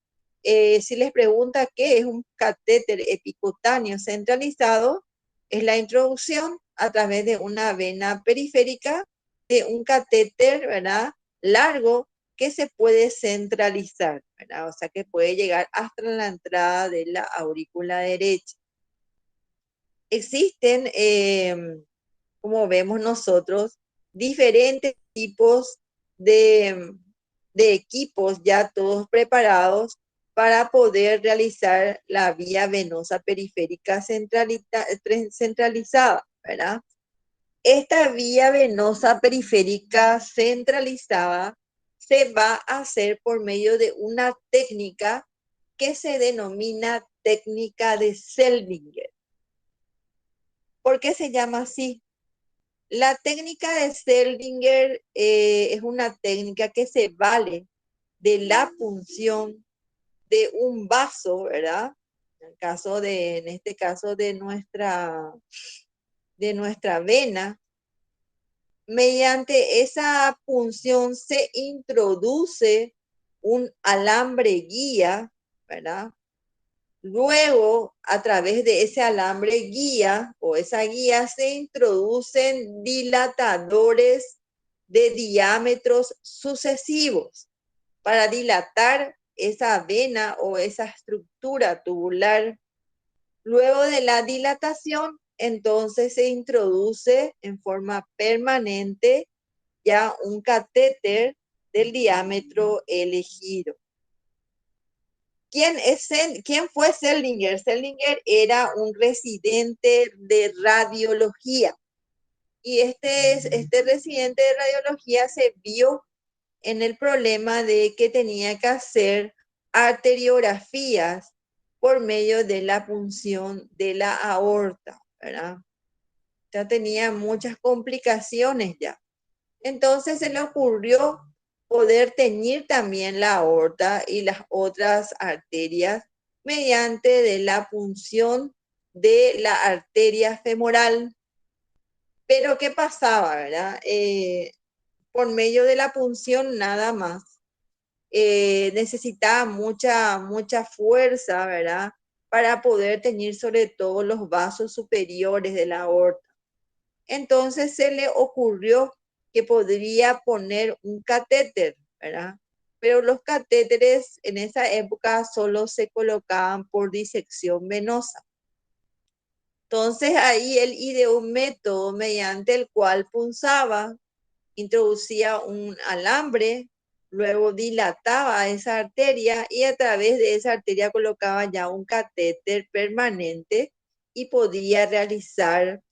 si les pregunta qué es un catéter epicutáneo centralizado, es la introducción a través de una vena periférica de un catéter, ¿verdad? Largo que se puede centralizar, ¿verdad? O sea, que puede llegar hasta la entrada de la aurícula derecha. Existen, como vemos nosotros, diferentes tipos de equipos ya todos preparados para poder realizar la vía venosa periférica centralizada, ¿verdad? Esta vía venosa periférica centralizada se va a hacer por medio de una técnica que se denomina técnica de Seldinger. ¿Por qué se llama así? La técnica de Seldinger es una técnica que se vale de la punción de un vaso, ¿verdad? En este caso de nuestra vena. Mediante esa punción se introduce un alambre guía, ¿verdad? Luego, a través de ese alambre guía o esa guía se introducen dilatadores de diámetros sucesivos para dilatar esa vena o esa estructura tubular. Luego de la dilatación, entonces se introduce en forma permanente ya un catéter del diámetro elegido. ¿Quién fue Seldinger? Seldinger era un residente de radiología. Y este residente de radiología se vio en el problema de que tenía que hacer arteriografías por medio de la punción de la aorta, ¿verdad? Ya tenía muchas complicaciones ya. Entonces se le ocurrió poder teñir también la aorta y las otras arterias mediante de la punción de la arteria femoral. Pero ¿qué pasaba, verdad? Por medio de la punción nada más. Necesitaba mucha fuerza, ¿verdad? para poder teñir sobre todo los vasos superiores de la aorta. Entonces se le ocurrió que podría poner un catéter, ¿verdad? Pero los catéteres en esa época solo se colocaban por disección venosa. Entonces ahí él ideó un método mediante el cual punzaba, introducía un alambre, luego dilataba esa arteria y a través de esa arteria colocaba ya un catéter permanente y podía realizar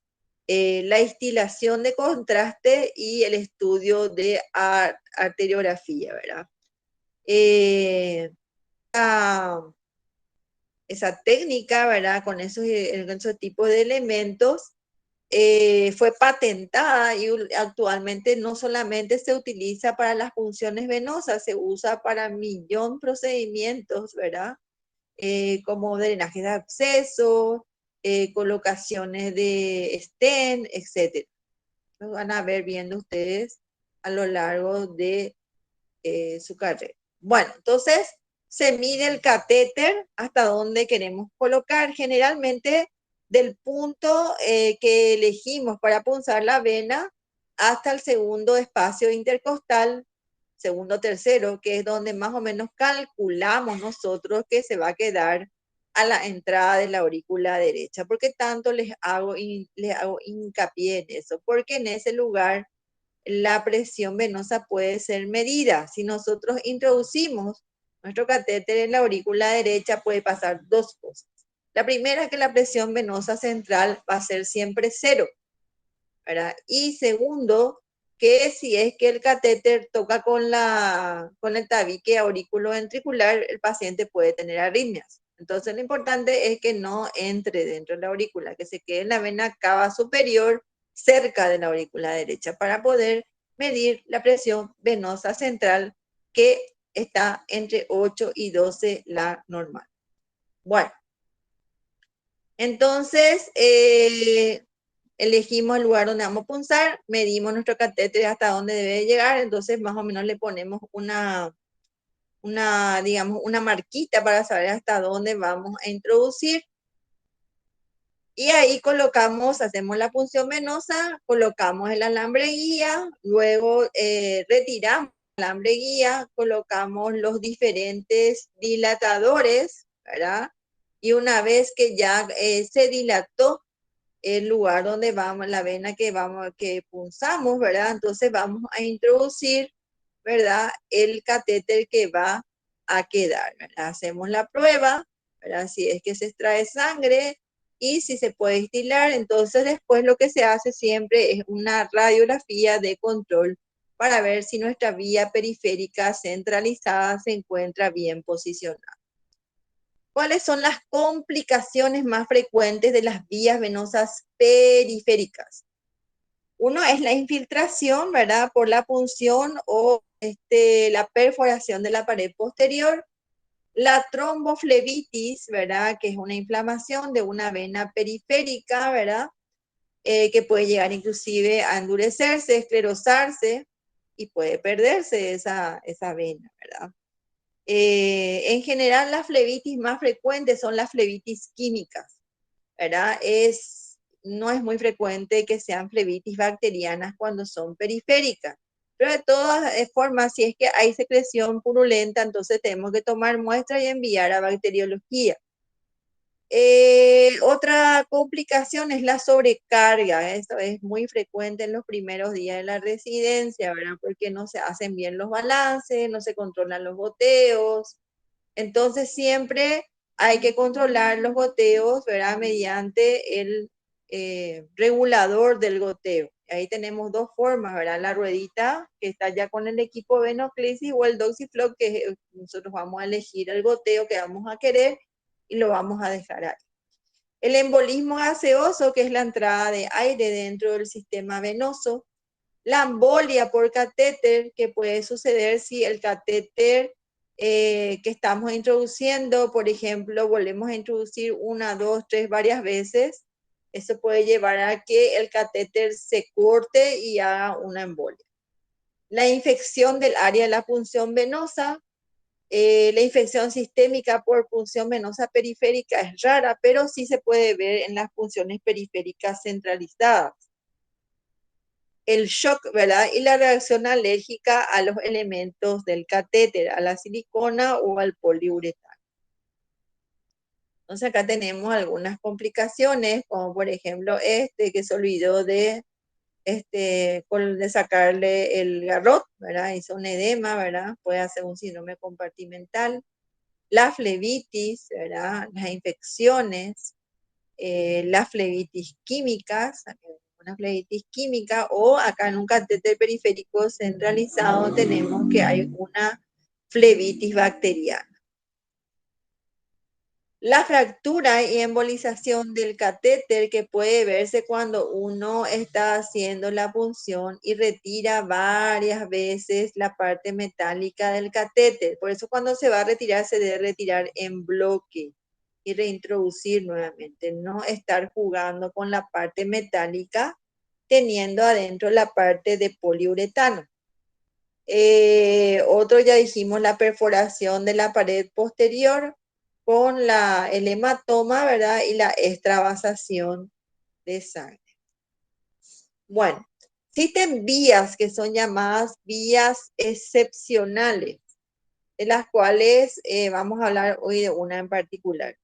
la instilación de contraste y el estudio de arteriografía, ¿verdad? Eh, esa, esa técnica, ¿verdad? Con esos tipos de elementos fue patentada y actualmente no solamente se utiliza para las funciones venosas, se usa para millón procedimientos, ¿verdad? Como drenaje de acceso, colocaciones de stent, etcétera. Lo van a ver viendo ustedes a lo largo de su carrera. Bueno, entonces se mide el catéter hasta donde queremos colocar. Generalmente del punto que elegimos para punzar la vena hasta el segundo espacio intercostal, segundo tercero, que es donde más o menos calculamos nosotros que se va a quedar a la entrada de la aurícula derecha. ¿Por qué tanto les hago hincapié en eso? Porque en ese lugar la presión venosa puede ser medida. Si nosotros introducimos nuestro catéter en la aurícula derecha, puede pasar dos cosas. La primera es que la presión venosa central va a ser siempre cero, ¿verdad? Y segundo, que si es que el catéter toca con el tabique auriculoventricular, el paciente puede tener arritmias. Entonces lo importante es que no entre dentro de la aurícula, que se quede en la vena cava superior cerca de la aurícula derecha para poder medir la presión venosa central que está entre 8 y 12 la normal. Bueno, entonces elegimos el lugar donde vamos a punzar, medimos nuestro catéter hasta dónde debe llegar, entonces más o menos le ponemos digamos, una marquita para saber hasta dónde vamos a introducir. Y ahí colocamos, hacemos la punción venosa, colocamos el alambre guía, luego retiramos el alambre guía, colocamos los diferentes dilatadores, ¿verdad? Y una vez que ya se dilató el lugar donde vamos, la vena que punzamos, ¿verdad? Entonces vamos a introducir, ¿verdad? El catéter que va a quedar, ¿verdad? Hacemos la prueba, ¿verdad? Si es que se extrae sangre y si se puede estilar, entonces después lo que se hace siempre es una radiografía de control para ver si nuestra vía periférica centralizada se encuentra bien posicionada. ¿Cuáles son las complicaciones más frecuentes de las vías venosas periféricas? Uno es la infiltración, ¿verdad? Por la punción o la perforación de la pared posterior. La tromboflebitis, ¿verdad? Que es una inflamación de una vena periférica, ¿verdad? Que puede llegar inclusive a endurecerse, esclerosarse y puede perderse esa vena, ¿verdad? En general, las flebitis más frecuentes son las flebitis químicas, ¿verdad? No es muy frecuente que sean flebitis bacterianas cuando son periféricas. Pero de todas formas, si es que hay secreción purulenta, entonces tenemos que tomar muestra y enviar a bacteriología. Otra complicación es la sobrecarga. Esto es muy frecuente en los primeros días de la residencia, ¿verdad? Porque no se hacen bien los balances, no se controlan los goteos. Entonces siempre hay que controlar los goteos, ¿verdad? Mediante el regulador del goteo. Ahí tenemos dos formas, ¿verdad? La ruedita que está ya con el equipo Venoclisis o el Doxiflow, que nosotros vamos a elegir el goteo que vamos a querer y lo vamos a dejar ahí. El embolismo gaseoso, que es la entrada de aire dentro del sistema venoso. La embolia por catéter, que puede suceder si el catéter que estamos introduciendo, por ejemplo, volvemos a introducir una, dos, tres, varias veces. Eso puede llevar a que el catéter se corte y haga una embolia. La infección del área de la punción venosa, La infección sistémica por punción venosa periférica es rara, pero sí se puede ver en las funciones periféricas centralizadas. El shock, ¿verdad? Y la reacción alérgica a los elementos del catéter, a la silicona o al poliuretano. Entonces acá tenemos algunas complicaciones, como por ejemplo que se olvidó de sacarle el garrot, ¿verdad? Hizo un edema, ¿verdad? Puede hacer un síndrome compartimental. La flebitis, ¿verdad? Las infecciones, las flebitis químicas, una flebitis química, o acá en un catéter periférico centralizado tenemos que hay una flebitis bacteriana. La fractura y embolización del catéter que puede verse cuando uno está haciendo la punción y retira varias veces la parte metálica del catéter. Por eso cuando se va a retirar se debe retirar en bloque y reintroducir nuevamente, no estar jugando con la parte metálica teniendo adentro la parte de poliuretano. Otro ya dijimos la perforación de la pared posterior con el hematoma, ¿verdad? Y la extravasación de sangre. Bueno, existen vías que son llamadas vías excepcionales, de las cuales vamos a hablar hoy de una en particular.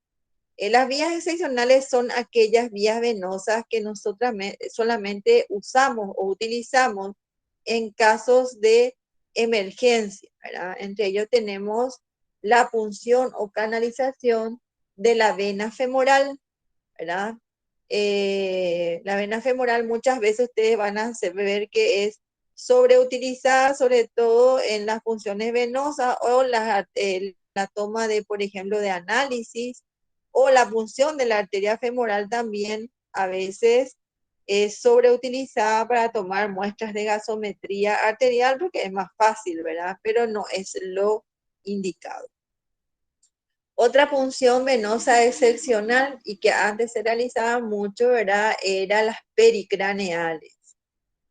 Las vías excepcionales son aquellas vías venosas que nosotros solamente usamos o utilizamos en casos de emergencia, ¿verdad? Entre ellos tenemos la punción o canalización de la vena femoral, ¿verdad? La vena femoral muchas veces ustedes van a ver que es sobreutilizada, sobre todo en las funciones venosas o la toma de, por ejemplo, de análisis, o la punción de la arteria femoral también a veces es sobreutilizada para tomar muestras de gasometría arterial porque es más fácil, ¿verdad? Pero no es lo indicado. Otra punción venosa excepcional y que antes se realizaba mucho, ¿verdad? Era las pericraneales.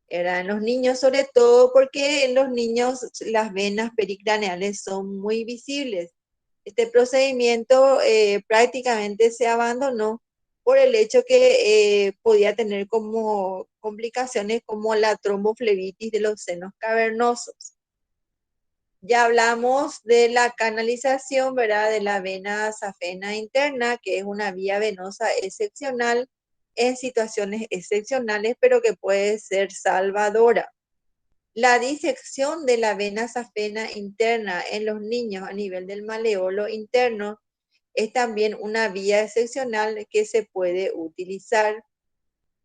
Era en los niños sobre todo porque en los niños las venas pericraneales son muy visibles. Este procedimiento prácticamente se abandonó por el hecho que podía tener como complicaciones como la tromboflebitis de los senos cavernosos. Ya hablamos de la canalización, ¿verdad? De la vena safena interna, que es una vía venosa excepcional en situaciones excepcionales, pero que puede ser salvadora. La disección de la vena safena interna en los niños a nivel del maleolo interno es también una vía excepcional que se puede utilizar.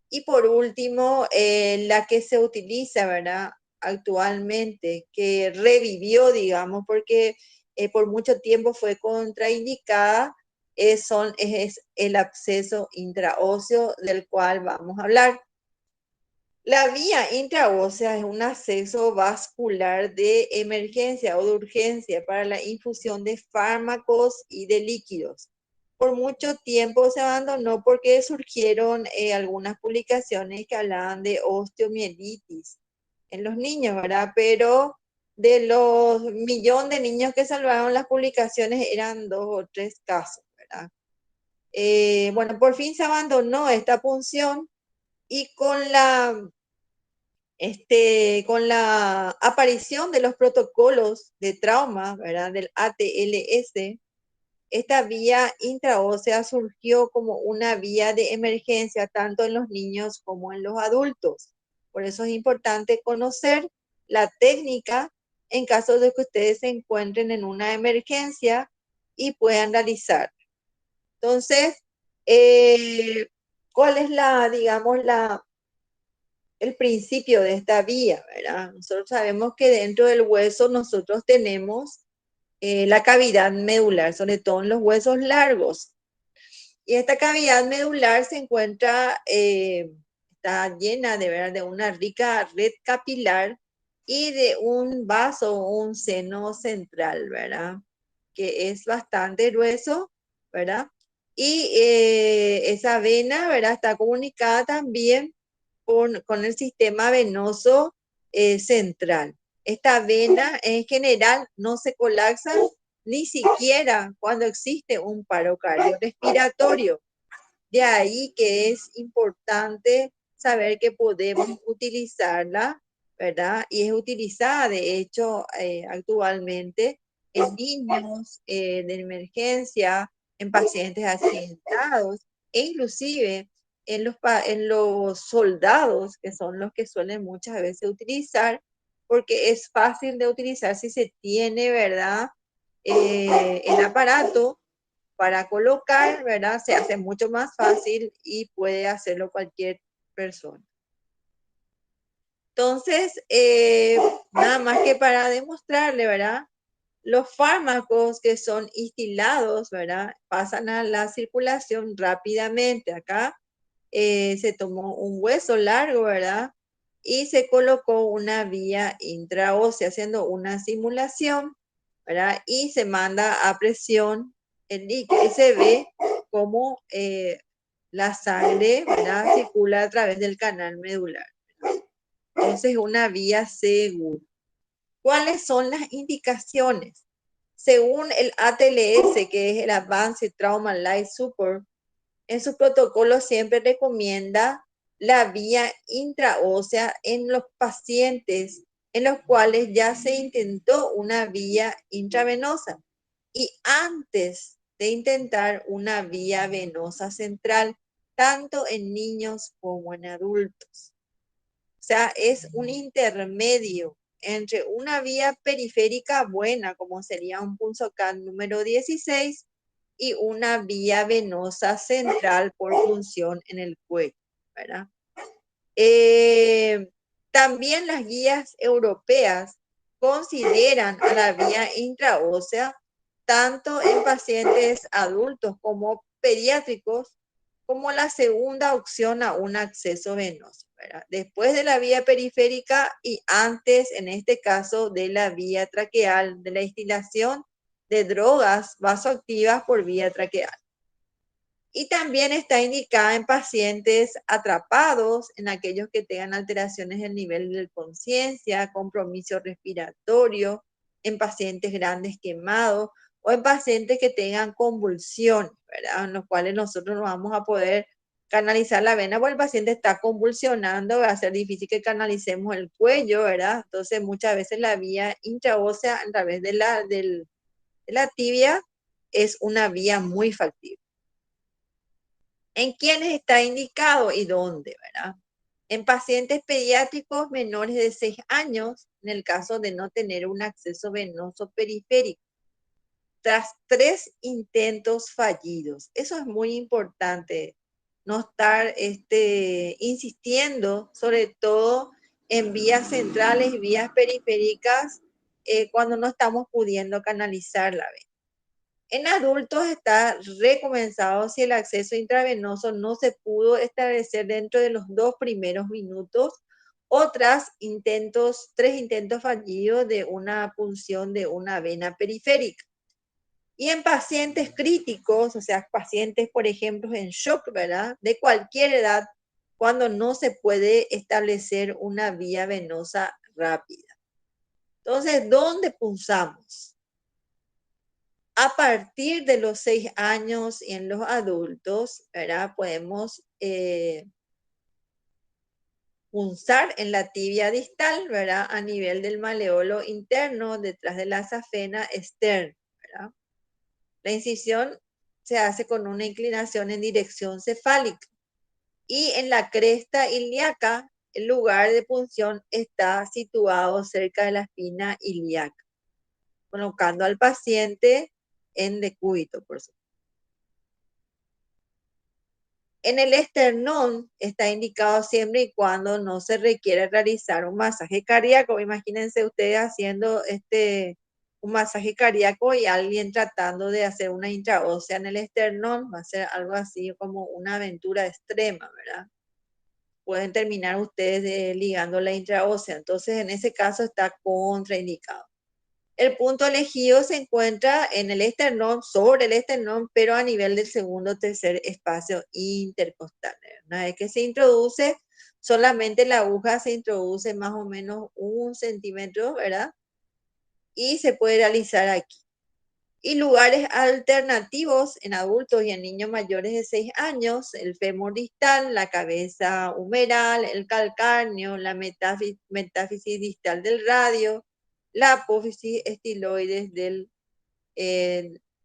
Y por último, la que se utiliza, ¿verdad? Actualmente, que revivió, digamos, porque por mucho tiempo fue contraindicada, es el absceso intraóseo del cual vamos a hablar. La vía intraósea es un acceso vascular de emergencia o de urgencia para la infusión de fármacos y de líquidos. Por mucho tiempo se abandonó porque surgieron algunas publicaciones que hablaban de osteomielitis en los niños, ¿verdad? Pero de los millones de niños que salvaron las publicaciones eran 2 o 3 casos, ¿verdad? Bueno, por fin se abandonó esta punción y con la aparición de los protocolos de trauma, ¿verdad? Del ATLS, esta vía intraósea surgió como una vía de emergencia tanto en los niños como en los adultos. Por eso es importante conocer la técnica en caso de que ustedes se encuentren en una emergencia y puedan realizar. Entonces, ¿cuál es digamos, el principio de esta vía, ¿verdad? Nosotros sabemos que dentro del hueso nosotros tenemos la cavidad medular, sobre todo en los huesos largos. Y esta cavidad medular se encuentra, está llena de, ¿verdad? De una rica red capilar y de un vaso o un seno central, ¿verdad? Que es bastante grueso, ¿verdad? Y esa vena, ¿verdad? Está comunicada también con el sistema venoso central. Esta vena en general no se colapsa ni siquiera cuando existe un paro cardiorrespiratorio. De ahí que es importante saber que podemos utilizarla, ¿verdad? Y es utilizada, de hecho, actualmente en niños de emergencia, en pacientes accidentados e inclusive en los soldados, que son los que suelen muchas veces utilizar, porque es fácil de utilizar si se tiene, ¿verdad? El aparato para colocar, ¿verdad? Se hace mucho más fácil y puede hacerlo cualquier persona. Entonces, nada más que para demostrarle, ¿verdad? Los fármacos que son instilados, ¿verdad? Pasan a la circulación rápidamente. Acá se tomó un hueso largo, ¿verdad? Y se colocó una vía intraósea haciendo una simulación, ¿verdad? Y se manda a presión el líquido y se ve cómo la sangre, ¿verdad? Circula a través del canal medular. Entonces, una vía segura. ¿Cuáles son las indicaciones? Según el ATLS, que es el Advanced Trauma Life Support, en su protocolo siempre recomienda la vía intraósea en los pacientes en los cuales ya se intentó una vía intravenosa y antes de intentar una vía venosa central, tanto en niños como en adultos. O sea, es un intermedio entre una vía periférica buena, como sería un punzocan número 16, y una vía venosa central por función en el cuello, ¿verdad? También las guías europeas consideran a la vía intraósea tanto en pacientes adultos como pediátricos como la segunda opción a un acceso venoso, ¿verdad? Después de la vía periférica y antes, en este caso, de la vía traqueal, de la instilación de drogas vasoactivas por vía traqueal. Y también está indicada en pacientes atrapados, en aquellos que tengan alteraciones del nivel de conciencia, compromiso respiratorio, en pacientes grandes quemados o en pacientes que tengan convulsiones, ¿verdad? En los cuales nosotros no vamos a poder canalizar la vena porque el paciente está convulsionando, va a ser difícil que canalicemos el cuello, ¿verdad? Entonces muchas veces la vía intraósea a través de la tibia es una vía muy factible. ¿En quiénes está indicado y dónde, verdad? En pacientes pediátricos menores de 6 años, en el caso de no tener un acceso venoso periférico, tras 3 intentos fallidos. Eso es muy importante, no estar insistiendo, sobre todo en vías centrales y vías periféricas, cuando no estamos pudiendo canalizar la vena. En adultos está recomenzado si el acceso intravenoso no se pudo establecer dentro de los 2 primeros minutos o tras 3 intentos fallidos de una punción de una vena periférica. Y en pacientes críticos, o sea, pacientes, por ejemplo, en shock, ¿verdad? De cualquier edad, cuando no se puede establecer una vía venosa rápida. Entonces, ¿dónde punzamos? A partir de los 6 años y en los adultos, ¿verdad? Podemos punzar en la tibia distal, ¿verdad? A nivel del maleolo interno, detrás de la safena externa, ¿verdad? La incisión se hace con una inclinación en dirección cefálica. Y en la cresta ilíaca, el lugar de punción está situado cerca de la espina ilíaca, colocando al paciente en decúbito, por supuesto. En el esternón está indicado siempre y cuando no se requiere realizar un masaje cardíaco. Imagínense ustedes haciendo un masaje cardíaco y alguien tratando de hacer una intraósea en el esternón. Va a ser algo así como una aventura extrema, ¿verdad? Pueden terminar ustedes ligando la intraósea. Entonces, en ese caso está contraindicado. El punto elegido se encuentra en el esternón, sobre el esternón, pero a nivel del segundo o tercer espacio intercostal. Una vez que se introduce, solamente la aguja se introduce más o menos 1 centímetro, ¿verdad? Y se puede realizar aquí. Y lugares alternativos en adultos y en niños mayores de 6 años, el fémur distal, la cabeza humeral, el calcáneo, la metáfisis distal del radio, la apófisis estiloides del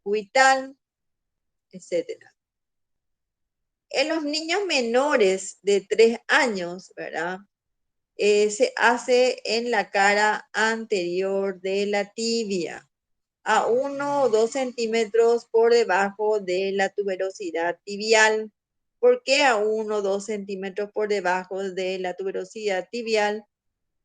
cubital, etc. En los niños menores de 3 años, ¿verdad? Se hace en la cara anterior de la tibia, a 1 o 2 centímetros por debajo de la tuberosidad tibial. ¿Por qué a 1 o 2 centímetros por debajo de la tuberosidad tibial?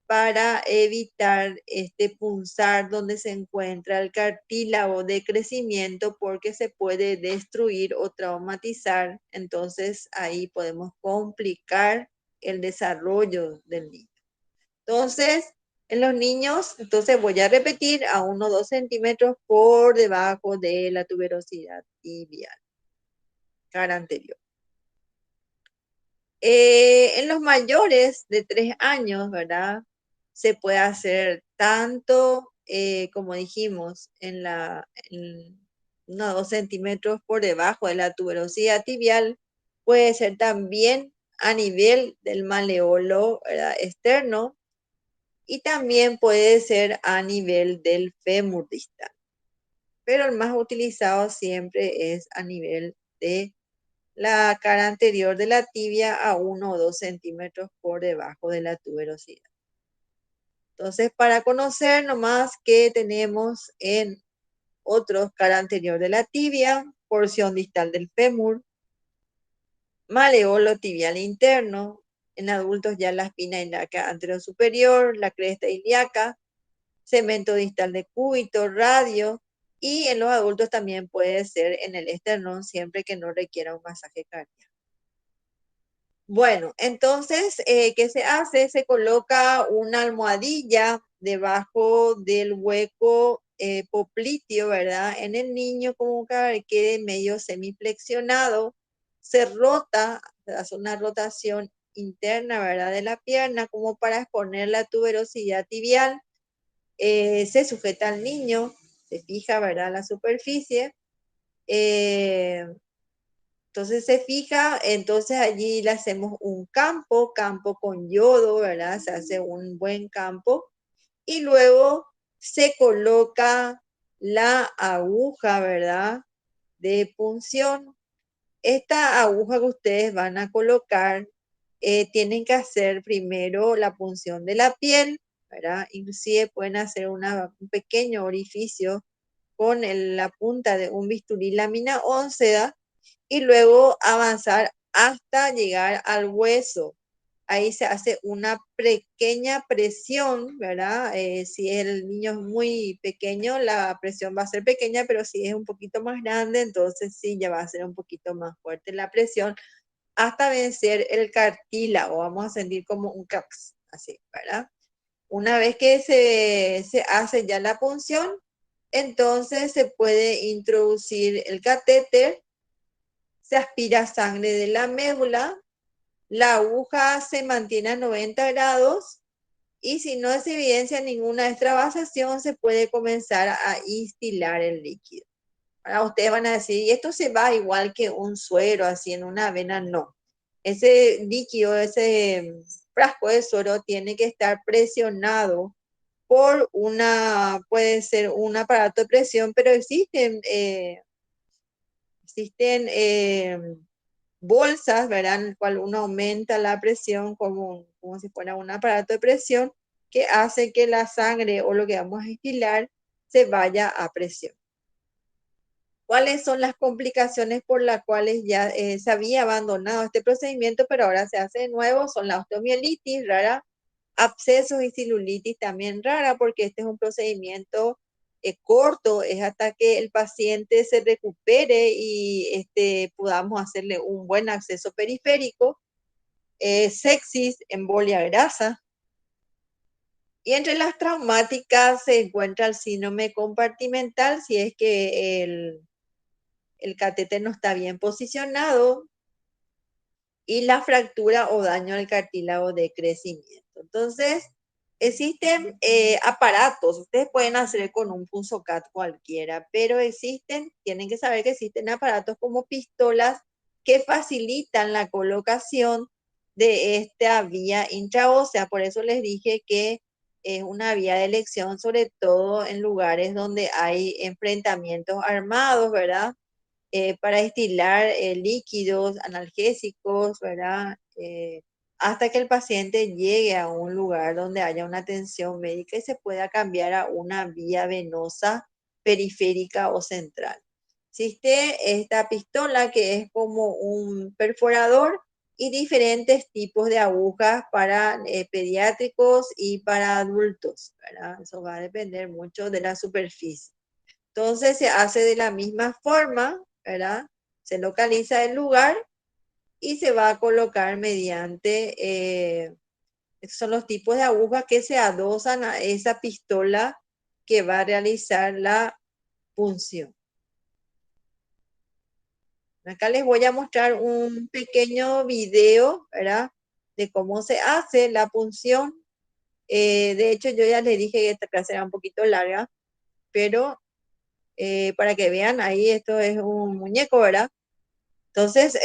Para evitar este punzar donde se encuentra el cartílago de crecimiento, porque se puede destruir o traumatizar. Entonces ahí podemos complicar el desarrollo del niño. Entonces, en los niños, entonces voy a repetir, a 1 o 2 centímetros por debajo de la tuberosidad tibial, cara anterior. En los mayores de 3 años, ¿verdad? Se puede hacer tanto, como dijimos, en 1 o 2 centímetros por debajo de la tuberosidad tibial. Puede ser también a nivel del maleolo, ¿verdad?, externo, y también puede ser a nivel del fémur distal. Pero el más utilizado siempre es a nivel de la cara anterior de la tibia, a 1 o 2 centímetros por debajo de la tuberosidad. Entonces, para conocer nomás que tenemos en otros, cara anterior de la tibia, porción distal del fémur, maleolo tibial interno, en adultos ya la espina ilíaca anterior superior, la cresta ilíaca, cemento distal de cúbito, radio, y en los adultos también puede ser en el esternón, siempre que no requiera un masaje cardíaco. Bueno, entonces, ¿qué se hace? Se coloca una almohadilla debajo del hueco popliteo, ¿verdad? En el niño, como que quede medio semiflexionado, se rota, se hace una rotación interna, ¿verdad?, de la pierna, como para exponer la tuberosidad tibial. Se sujeta al niño, se fija, ¿verdad?, la superficie. Entonces se fija, entonces allí le hacemos un campo con yodo, ¿verdad? Se hace un buen campo y luego se coloca la aguja, ¿verdad?, de punción. Esta aguja que ustedes van a colocar, tienen que hacer primero la punción de la piel, ¿verdad? Inclusive pueden hacer un pequeño orificio con la punta de un bisturí lámina ósea y luego avanzar hasta llegar al hueso. Ahí se hace una pequeña presión, ¿verdad? Si el niño es muy pequeño, la presión va a ser pequeña, pero si es un poquito más grande, entonces sí, ya va a ser un poquito más fuerte la presión, hasta vencer el cartílago. Vamos a sentir como un caps, así, ¿verdad? Una vez que se hace ya la punción, entonces se puede introducir el catéter, se aspira sangre de la médula, la aguja se mantiene a 90 grados y si no se evidencia ninguna extravasación, se puede comenzar a instilar el líquido. Ahora ustedes van a decir, ¿y esto se va igual que un suero, así en una vena? No. Ese líquido, ese frasco de suero tiene que estar presionado por puede ser un aparato de presión, pero existen bolsas, ¿verdad?, en el cual uno aumenta la presión como si fuera un aparato de presión, que hace que la sangre o lo que vamos a estilar se vaya a presión. ¿Cuáles son las complicaciones por las cuales ya se había abandonado este procedimiento, pero ahora se hace de nuevo? Son la osteomielitis rara, abscesos y celulitis también rara, porque este es un procedimiento corto, es hasta que el paciente se recupere y podamos hacerle un buen acceso periférico. Sepsis, embolia grasa. Y entre las traumáticas se encuentra el síndrome compartimental, si es que el catéter no está bien posicionado, y la fractura o daño al cartílago de crecimiento. Entonces, Existen aparatos, ustedes pueden hacer con un punzocat cualquiera, pero existen, tienen que saber que existen aparatos como pistolas que facilitan la colocación de esta vía intraósea. Por eso les dije que es una vía de elección, sobre todo en lugares donde hay enfrentamientos armados, ¿verdad? Para destilar líquidos analgésicos, ¿verdad? Hasta que el paciente llegue a un lugar donde haya una atención médica y se pueda cambiar a una vía venosa periférica o central. Existe esta pistola que es como un perforador y diferentes tipos de agujas para pediátricos y para adultos, ¿verdad? Eso va a depender mucho de la superficie. Entonces se hace de la misma forma, ¿verdad? Se localiza el lugar y se va a colocar mediante, estos son los tipos de agujas que se adosan a esa pistola que va a realizar la punción. Acá les voy a mostrar un pequeño video, ¿verdad? De cómo se hace la punción. De hecho, yo ya les dije que esta clase era un poquito larga, pero para que vean ahí, esto es un muñeco, ¿verdad? Entonces,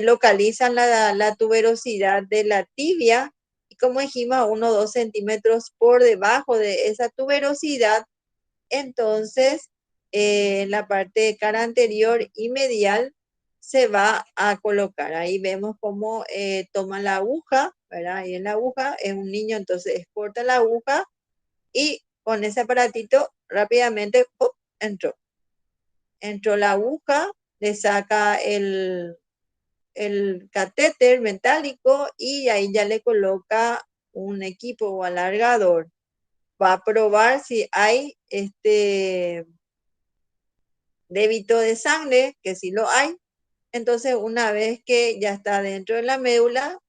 localizan la tuberosidad de la tibia y como dijimos, a 1 o 2 centímetros por debajo de esa tuberosidad. Entonces, en la parte de cara anterior y medial se va a colocar. Ahí vemos cómo toma la aguja, ¿verdad? Y en la aguja es un niño, entonces corta la aguja y con ese aparatito rápidamente ¡pum! Entró la aguja, le saca el catéter metálico y ahí ya le coloca un equipo o alargador. Va a probar si hay débito de sangre, que sí lo hay. Entonces, una vez que ya está dentro de la médula,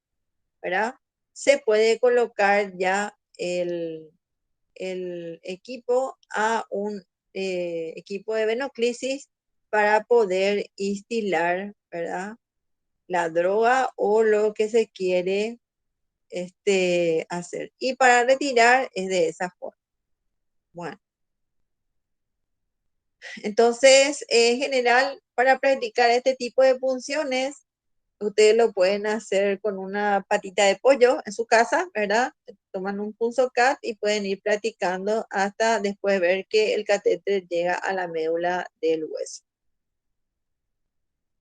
¿verdad? Se puede colocar ya el equipo a un equipo de venoclisis para poder instilar, ¿verdad? La droga o lo que se quiere hacer. Y para retirar es de esa forma. Bueno, entonces, en general, para practicar este tipo de punciones, ustedes lo pueden hacer con una patita de pollo en su casa, ¿verdad? Toman un punzocat y pueden ir practicando hasta después ver que el catéter llega a la médula del hueso.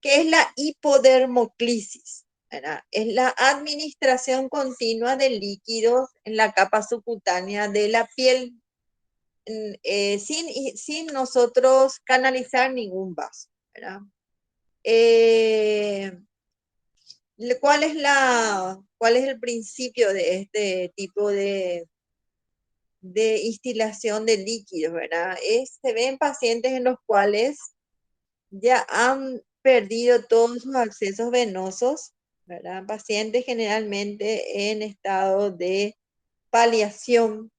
¿Qué es la hipodermoclisis? ¿Verdad? Es la administración continua de líquidos en la capa subcutánea de la piel sin nosotros canalizar ningún vaso, ¿verdad? ¿Cuál es el principio de este tipo de instilación de líquidos, ¿verdad? Se ven pacientes en los cuales ya han perdido todos sus accesos venosos, ¿verdad? Pacientes generalmente en estado de paliación.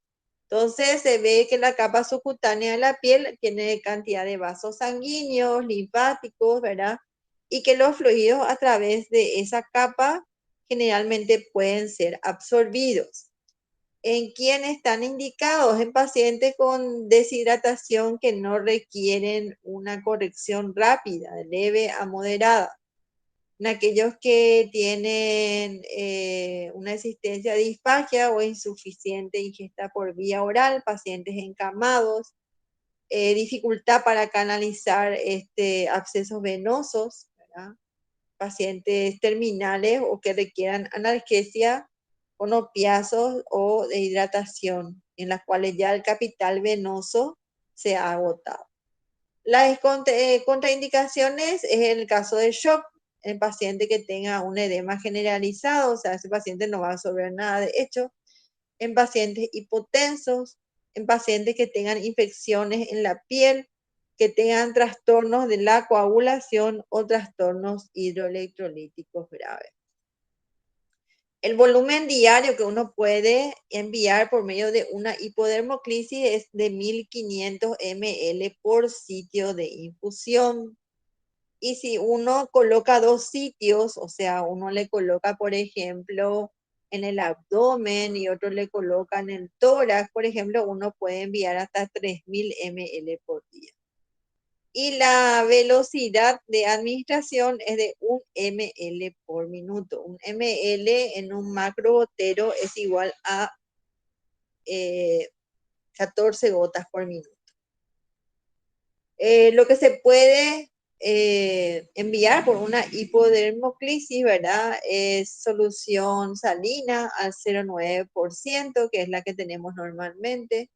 Entonces se ve que la capa subcutánea de la piel tiene cantidad de vasos sanguíneos, linfáticos, ¿verdad? Y que los fluidos a través de esa capa generalmente pueden ser absorbidos. ¿En quién están indicados? En pacientes con deshidratación que no requieren una corrección rápida, leve a moderada. En aquellos que tienen una existencia de disfagia o insuficiente ingesta por vía oral, pacientes encamados, dificultad para canalizar abscesos venosos, ¿verdad? Pacientes terminales o que requieran analgesia con opiáceos o de hidratación, en las cuales ya el capital venoso se ha agotado. Las contraindicaciones es el caso de shock, el paciente que tenga un edema generalizado, o sea, ese paciente no va a absorber nada de hecho, en pacientes hipotensos, en pacientes que tengan infecciones en la piel, que tengan trastornos de la coagulación o trastornos hidroelectrolíticos graves. El volumen diario que uno puede enviar por medio de una hipodermoclisis es de 1500 ml por sitio de infusión. Y si uno coloca 2 sitios, o sea, uno le coloca, por ejemplo, en el abdomen y otros le colocan en el tórax, por ejemplo, uno puede enviar hasta 3000 ml por día. Y la velocidad de administración es de 1 ml por minuto. 1 ml en un macro gotero es igual a 14 gotas por minuto. Lo que se puede enviar por una hipodermoclisis, ¿verdad? Es solución salina al 0,9%, que es la que tenemos normalmente,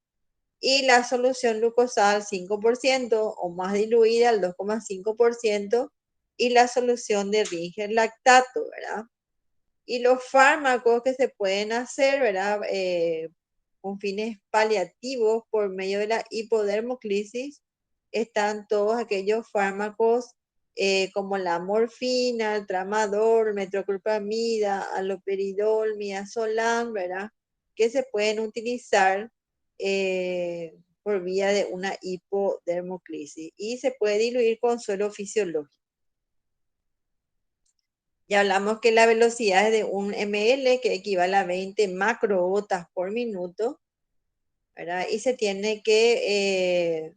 y la solución glucosal 5% o más diluida al 2,5%, y la solución de Ringer lactato, ¿verdad? Y los fármacos que se pueden hacer, ¿verdad? Con fines paliativos por medio de la hipodermoclisis, están todos aquellos fármacos como la morfina, el tramador, metoclopramida, aloperidol, midazolam, ¿verdad? Que se pueden utilizar por vía de una hipodermoclisis y se puede diluir con suero fisiológico. Ya hablamos que la velocidad es de 1 ml, que equivale a 20 macrogotas por minuto, ¿verdad? Y se tiene que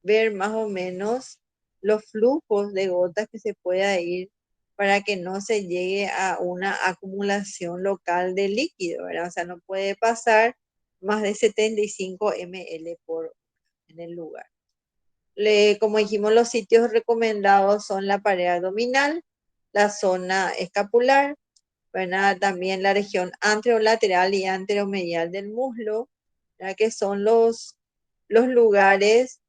ver más o menos los flujos de gotas que se pueda ir para que no se llegue a una acumulación local de líquido, ¿verdad? O sea, no puede pasar más de 75 ml por en el lugar. Como dijimos, los sitios recomendados son la pared abdominal, la zona escapular, ¿verdad? También la región anterolateral y anteromedial del muslo, ¿verdad? Que son los lugares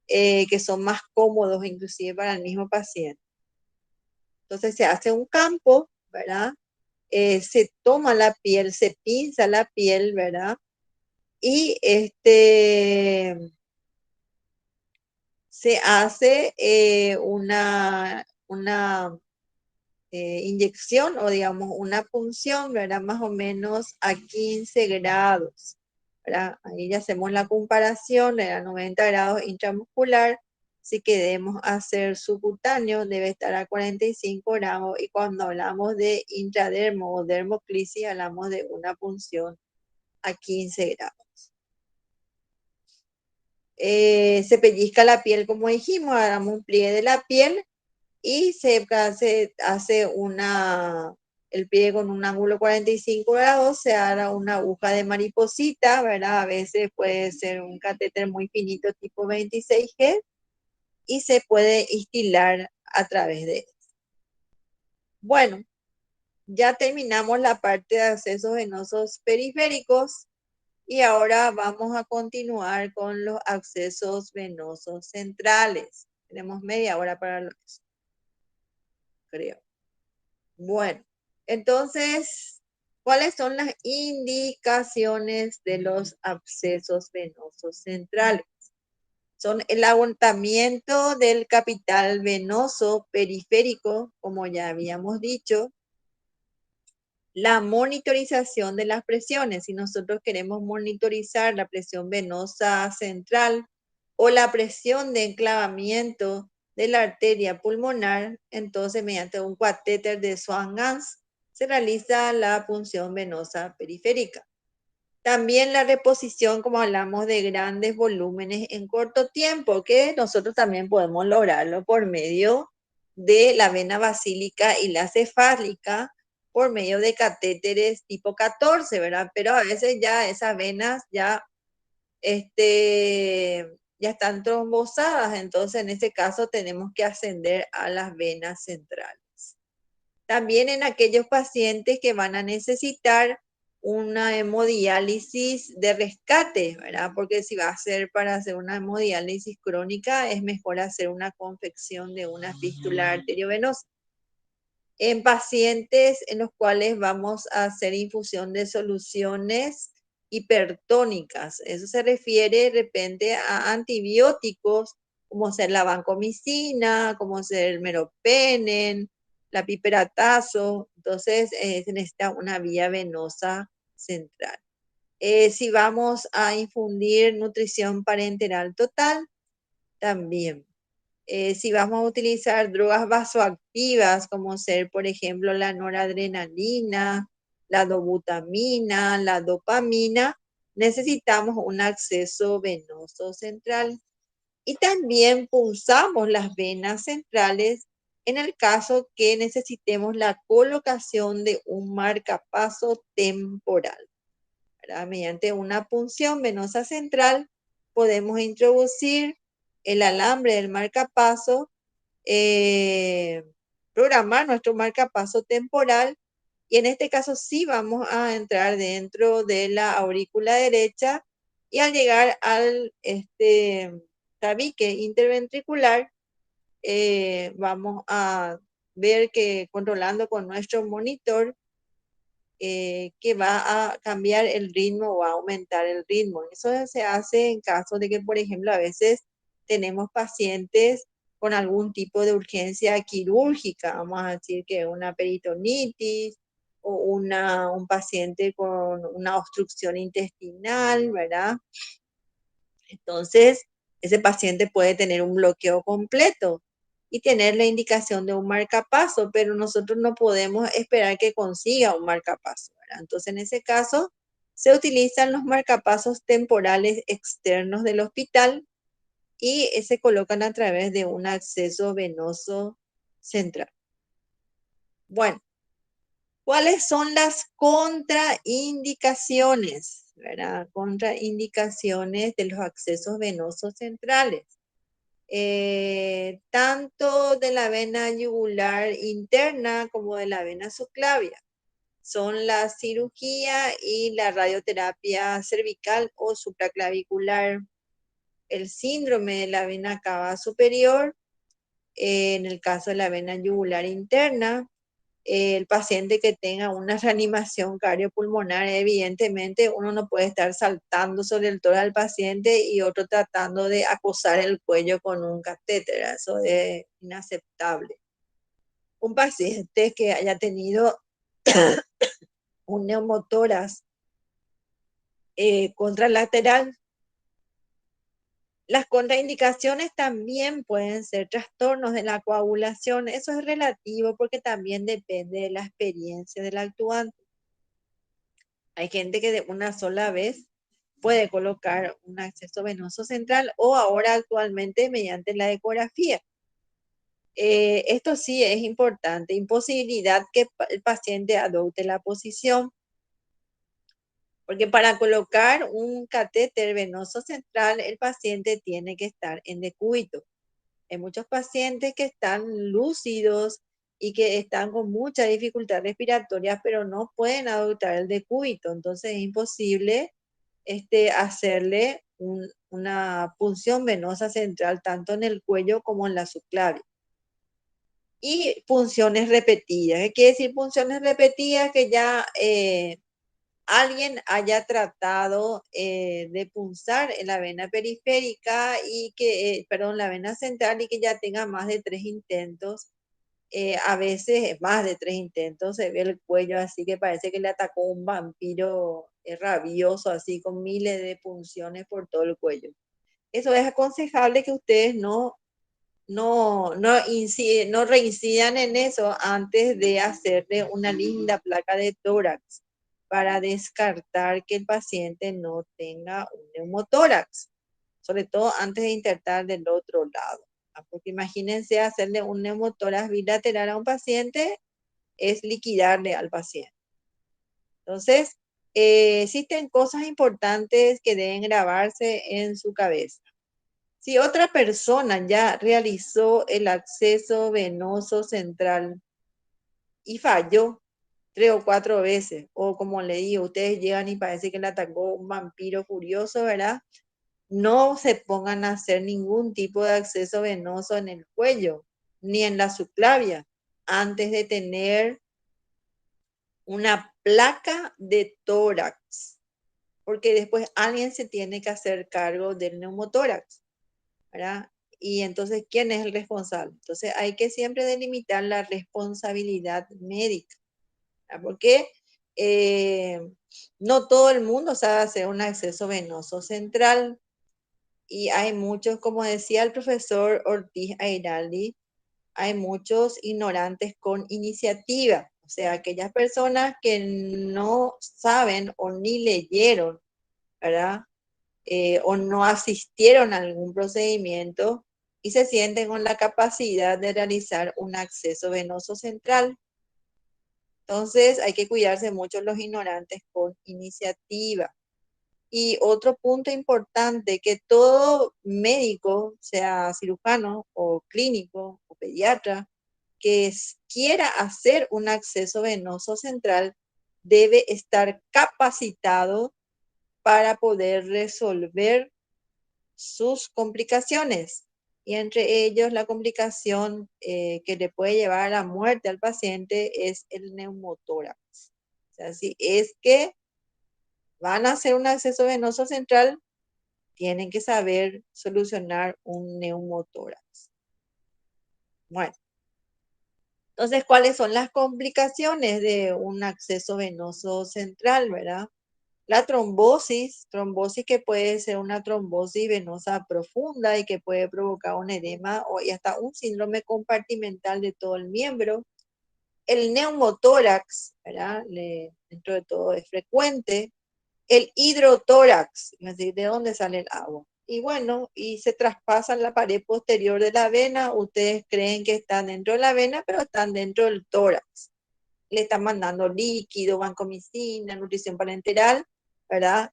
que son más cómodos inclusive para el mismo paciente. Entonces se hace un campo, ¿verdad? Se toma la piel, se pinza la piel, ¿verdad? Y se hace una inyección o digamos una punción, ¿verdad? Más o menos a 15 grados, ¿verdad? Ahí ya hacemos la comparación, era 90 grados intramuscular. Si queremos hacer subcutáneo, debe estar a 45 grados. Y cuando hablamos de intradermo o dermoclisis, hablamos de una punción a 15 grados. Se pellizca la piel, como dijimos, hagamos un pliegue de la piel y se hace el pie con un ángulo 45 grados, se hará una aguja de mariposita, ¿verdad? A veces puede ser un catéter muy finito tipo 26G y se puede instilar a través de él. Bueno, ya terminamos la parte de accesos venosos periféricos y ahora vamos a continuar con los accesos venosos centrales. Tenemos media hora para eso, creo. Bueno, entonces, ¿cuáles son las indicaciones de los abscesos venosos centrales? Son el agotamiento del capital venoso periférico, como ya habíamos dicho, la monitorización de las presiones. Si nosotros queremos monitorizar la presión venosa central o la presión de enclavamiento de la arteria pulmonar, entonces mediante un catéter de Swan-Ganz se realiza la punción venosa periférica. También la reposición, como hablamos, de grandes volúmenes en corto tiempo, que nosotros también podemos lograrlo por medio de la vena basílica y la cefálica, por medio de catéteres tipo 14, ¿verdad? Pero a veces ya esas venas ya están trombosadas, entonces en ese caso tenemos que ascender a las venas centrales. También en aquellos pacientes que van a necesitar una hemodiálisis de rescate, ¿verdad? Porque si va a ser para hacer una hemodiálisis crónica, es mejor hacer una confección de una fístula arteriovenosa. En pacientes en los cuales vamos a hacer infusión de soluciones hipertónicas. Eso se refiere de repente a antibióticos como ser la vancomicina, como ser el meropenem, la piperatazo. Entonces se necesita una vía venosa central. Si vamos a infundir nutrición parenteral total, también. Si vamos a utilizar drogas vasoactivas, como ser, por ejemplo, la noradrenalina, la dobutamina, la dopamina, necesitamos un acceso venoso central. Y también punzamos las venas centrales en el caso que necesitemos la colocación de un marcapaso temporal, ¿verdad? Mediante una punción venosa central podemos introducir el alambre del marcapaso, eh, programar nuestro marcapaso temporal y en este caso sí vamos a entrar dentro de la aurícula derecha y al llegar al tabique interventricular, vamos a ver que controlando con nuestro monitor, que va a cambiar el ritmo o a aumentar el ritmo. Eso se hace en caso de que, por ejemplo, a veces tenemos pacientes con algún tipo de urgencia quirúrgica, vamos a decir que una peritonitis o un paciente con una obstrucción intestinal, ¿verdad? Entonces, ese paciente puede tener un bloqueo completo y tener la indicación de un marcapaso, pero nosotros no podemos esperar que consiga un marcapaso, ¿verdad? Entonces, en ese caso, se utilizan los marcapasos temporales externos del hospital y se colocan a través de un acceso venoso central. Bueno, ¿cuáles son las contraindicaciones, ¿verdad? Contraindicaciones de los accesos venosos centrales. Tanto de la vena yugular interna como de la vena subclavia. Son la cirugía y la radioterapia cervical o supraclavicular, el síndrome de la vena cava superior, en el caso de la vena yugular interna, el paciente que tenga una reanimación cardiopulmonar, evidentemente uno no puede estar saltando sobre el tórax del paciente y otro tratando de acosar el cuello con un catéter, eso es inaceptable. Un paciente que haya tenido un neumotórax contralateral. Las contraindicaciones también pueden ser trastornos de la coagulación. Eso es relativo porque también depende de la experiencia del actuante. Hay gente que de una sola vez puede colocar un acceso venoso central o ahora actualmente mediante la ecografía. Esto sí es importante. Imposibilidad que el paciente adopte la posición. Porque para colocar un catéter venoso central, el paciente tiene que estar en decúbito. Hay muchos pacientes que están lúcidos y que están con mucha dificultad respiratoria, pero no pueden adoptar el decúbito. Entonces es imposible hacerle una punción venosa central tanto en el cuello como en la subclavia. Y punciones repetidas. ¿Qué quiere decir punciones repetidas? Que ya alguien haya tratado de punzar en la vena periférica y que, perdón, la vena central y que ya tenga más de 3 intentos. A veces más de 3 intentos, se ve el cuello así que parece que le atacó un vampiro rabioso, así con miles de punciones por todo el cuello. Eso es aconsejable que ustedes no reincidan en eso antes de hacerle una linda placa de tórax para descartar que el paciente no tenga un neumotórax, sobre todo antes de intentar del otro lado. Porque imagínense hacerle un neumotórax bilateral a un paciente es liquidarle al paciente. Entonces, existen cosas importantes que deben grabarse en su cabeza. Si otra persona ya realizó el acceso venoso central y falló 3 o 4 veces, o como le digo, ustedes llegan y parece que le atacó un vampiro furioso, ¿verdad? No se pongan a hacer ningún tipo de acceso venoso en el cuello, ni en la subclavia, antes de tener una placa de tórax, porque después alguien se tiene que hacer cargo del neumotórax, ¿verdad? Y entonces, ¿quién es el responsable? Entonces, hay que siempre delimitar la responsabilidad médica, ¿verdad? Porque no todo el mundo sabe hacer un acceso venoso central y hay muchos, como decía el profesor Ortiz Airaldi, hay muchos ignorantes con iniciativa. O sea, aquellas personas que no saben o ni leyeron, ¿verdad? O no asistieron a algún procedimiento y se sienten con la capacidad de realizar un acceso venoso central. Entonces hay que cuidarse mucho los ignorantes con iniciativa. Y otro punto importante, que todo médico, sea cirujano o clínico o pediatra, que quiera hacer un acceso venoso central, debe estar capacitado para poder resolver sus complicaciones. Y entre ellos la complicación que le puede llevar a la muerte al paciente es el neumotórax. O sea, si es que van a hacer un acceso venoso central, tienen que saber solucionar un neumotórax. Bueno, entonces, ¿cuáles son las complicaciones de un acceso venoso central, verdad? La trombosis que puede ser una trombosis venosa profunda y que puede provocar un edema y hasta un síndrome compartimental de todo el miembro. El neumotórax, ¿verdad? Dentro de todo es frecuente. El hidrotórax, es decir, de dónde sale el agua. Y bueno, y se traspasa la pared posterior de la vena. Ustedes creen que están dentro de la vena, pero están dentro del tórax. Le están mandando líquido, vancomicina, nutrición parenteral, ¿verdad?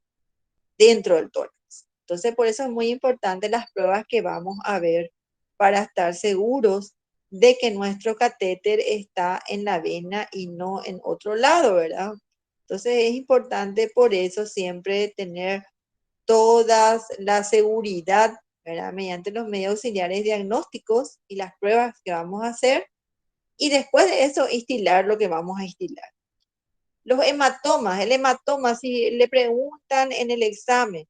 Dentro del tórax. Entonces, por eso es muy importante las pruebas que vamos a ver para estar seguros de que nuestro catéter está en la vena y no en otro lado, ¿verdad? Entonces es importante por eso siempre tener toda la seguridad, ¿verdad? Mediante los medios auxiliares diagnósticos y las pruebas que vamos a hacer, y después de eso instilar lo que vamos a instilar. Los hematomas, el hematoma, si le preguntan en el examen,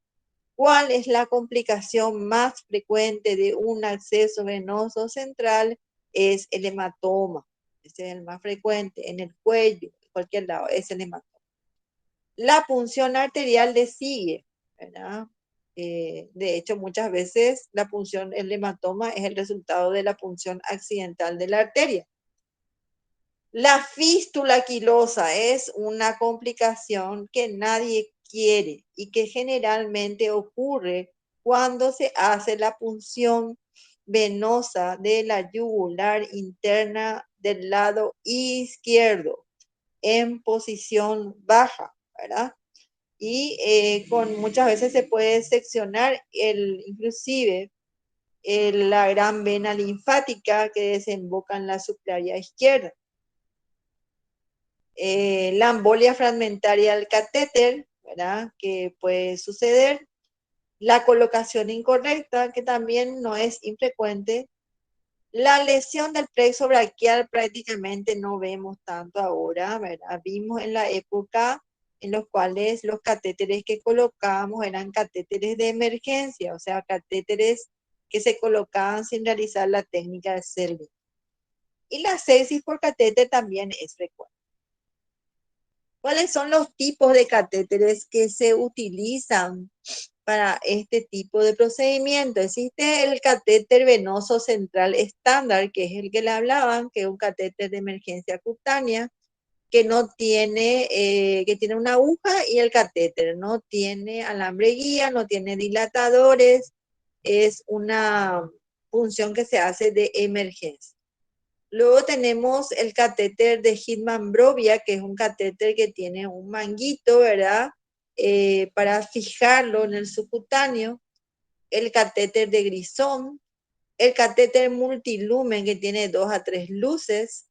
¿cuál es la complicación más frecuente de un acceso venoso central? Es el hematoma. Ese es el más frecuente, en el cuello, en cualquier lado, es el hematoma. La punción arterial le sigue, ¿verdad? De hecho, muchas veces la punción, el hematoma es el resultado de la punción accidental de la arteria. La fístula quilosa es una complicación que nadie quiere y que generalmente ocurre cuando se hace la punción venosa de la yugular interna del lado izquierdo en posición baja, ¿verdad? Y con muchas veces se puede seccionar inclusive la gran vena linfática que desemboca en la subclavia izquierda. La embolia fragmentaria del catéter, ¿verdad? Que puede suceder. La colocación incorrecta, que también no es infrecuente. La lesión del plexo braquial prácticamente no vemos tanto ahora, ¿verdad? Vimos en la época en los cuales los catéteres que colocábamos eran catéteres de emergencia, o sea, catéteres que se colocaban sin realizar la técnica de Selby. Y la sepsis por catéter también es frecuente. ¿Cuáles son los tipos de catéteres que se utilizan para este tipo de procedimiento? Existe el catéter venoso central estándar, que es el que le hablaban, que es un catéter de emergencia cutánea, que no tiene, que tiene una aguja y el catéter, no tiene alambre guía, no tiene dilatadores, es una función que se hace de emergencia. Luego tenemos el catéter de Hitman-Brovia, que es un catéter que tiene un manguito, ¿verdad? Para fijarlo en el subcutáneo. El catéter de Grisón. El catéter multilumen, que tiene 2 a 3 luces.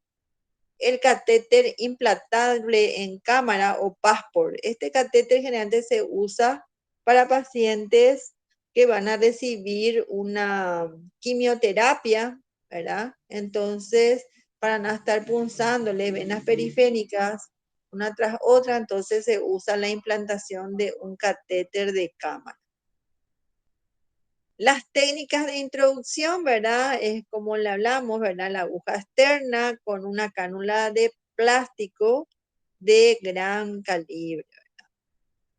El catéter implantable en cámara o Passport. Este catéter generalmente se usa para pacientes que van a recibir una quimioterapia, ¿verdad? Entonces, para no estar punzándole venas periféricas una tras otra, entonces se usa la implantación de un catéter de cámara. Las técnicas de introducción, ¿verdad? Es como le hablamos, ¿verdad? La aguja externa con una cánula de plástico de gran calibre.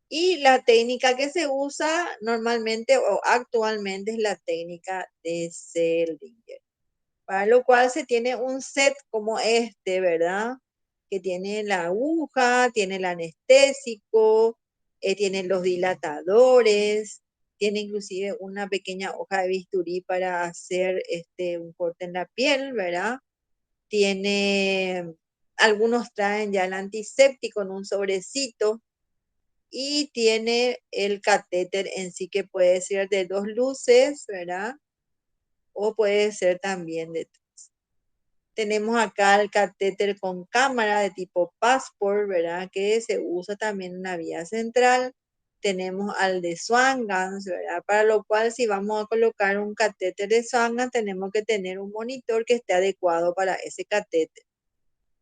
Y la técnica que se usa normalmente o actualmente es la técnica de Seldinger, para lo cual se tiene un set como este, ¿verdad? que tiene la aguja, tiene el anestésico, tiene los dilatadores, tiene inclusive una pequeña hoja de bisturí para hacer un corte en la piel, ¿verdad? Tiene, algunos traen ya el antiséptico en un sobrecito y tiene el catéter en sí que puede ser de 2 luces, ¿verdad? O puede ser también de 3. Tenemos acá el catéter con cámara de tipo Passport, ¿verdad? Que se usa también en una vía central. Tenemos al de Swan-Ganz, ¿verdad? Para lo cual, si vamos a colocar un catéter de Swan-Ganz, tenemos que tener un monitor que esté adecuado para ese catéter,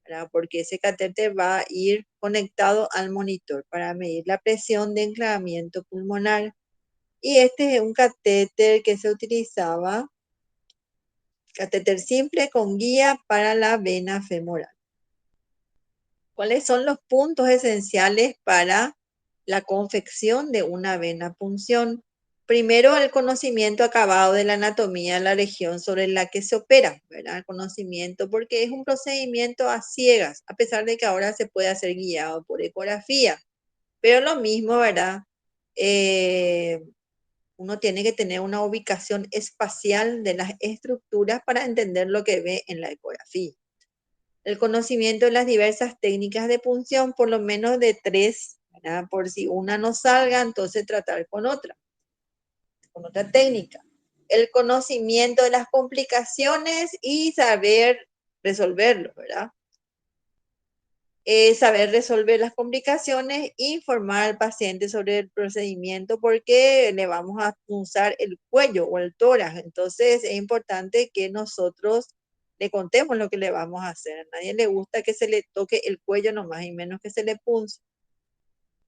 ¿verdad? Porque ese catéter va a ir conectado al monitor para medir la presión de enclavamiento pulmonar. Y este es un catéter que se utilizaba, catéter simple con guía para la vena femoral. ¿Cuáles son los puntos esenciales para la confección de una vena punción? Primero, el conocimiento acabado de la anatomía de la región sobre la que se opera, ¿verdad? El conocimiento, porque es un procedimiento a ciegas, a pesar de que ahora se puede hacer guiado por ecografía. Pero lo mismo, ¿verdad? Eh, Uno tiene que tener una ubicación espacial de las estructuras para entender lo que ve en la ecografía. El conocimiento de las diversas técnicas de punción, por lo menos de 3, ¿verdad? Por si una no salga, entonces tratar con otra técnica. El conocimiento de las complicaciones y saber resolverlo, ¿verdad? Saber resolver las complicaciones, informar al paciente sobre el procedimiento porque le vamos a punzar el cuello o el tórax. Entonces es importante que nosotros le contemos lo que le vamos a hacer. A nadie le gusta que se le toque el cuello nomás y menos que se le punce.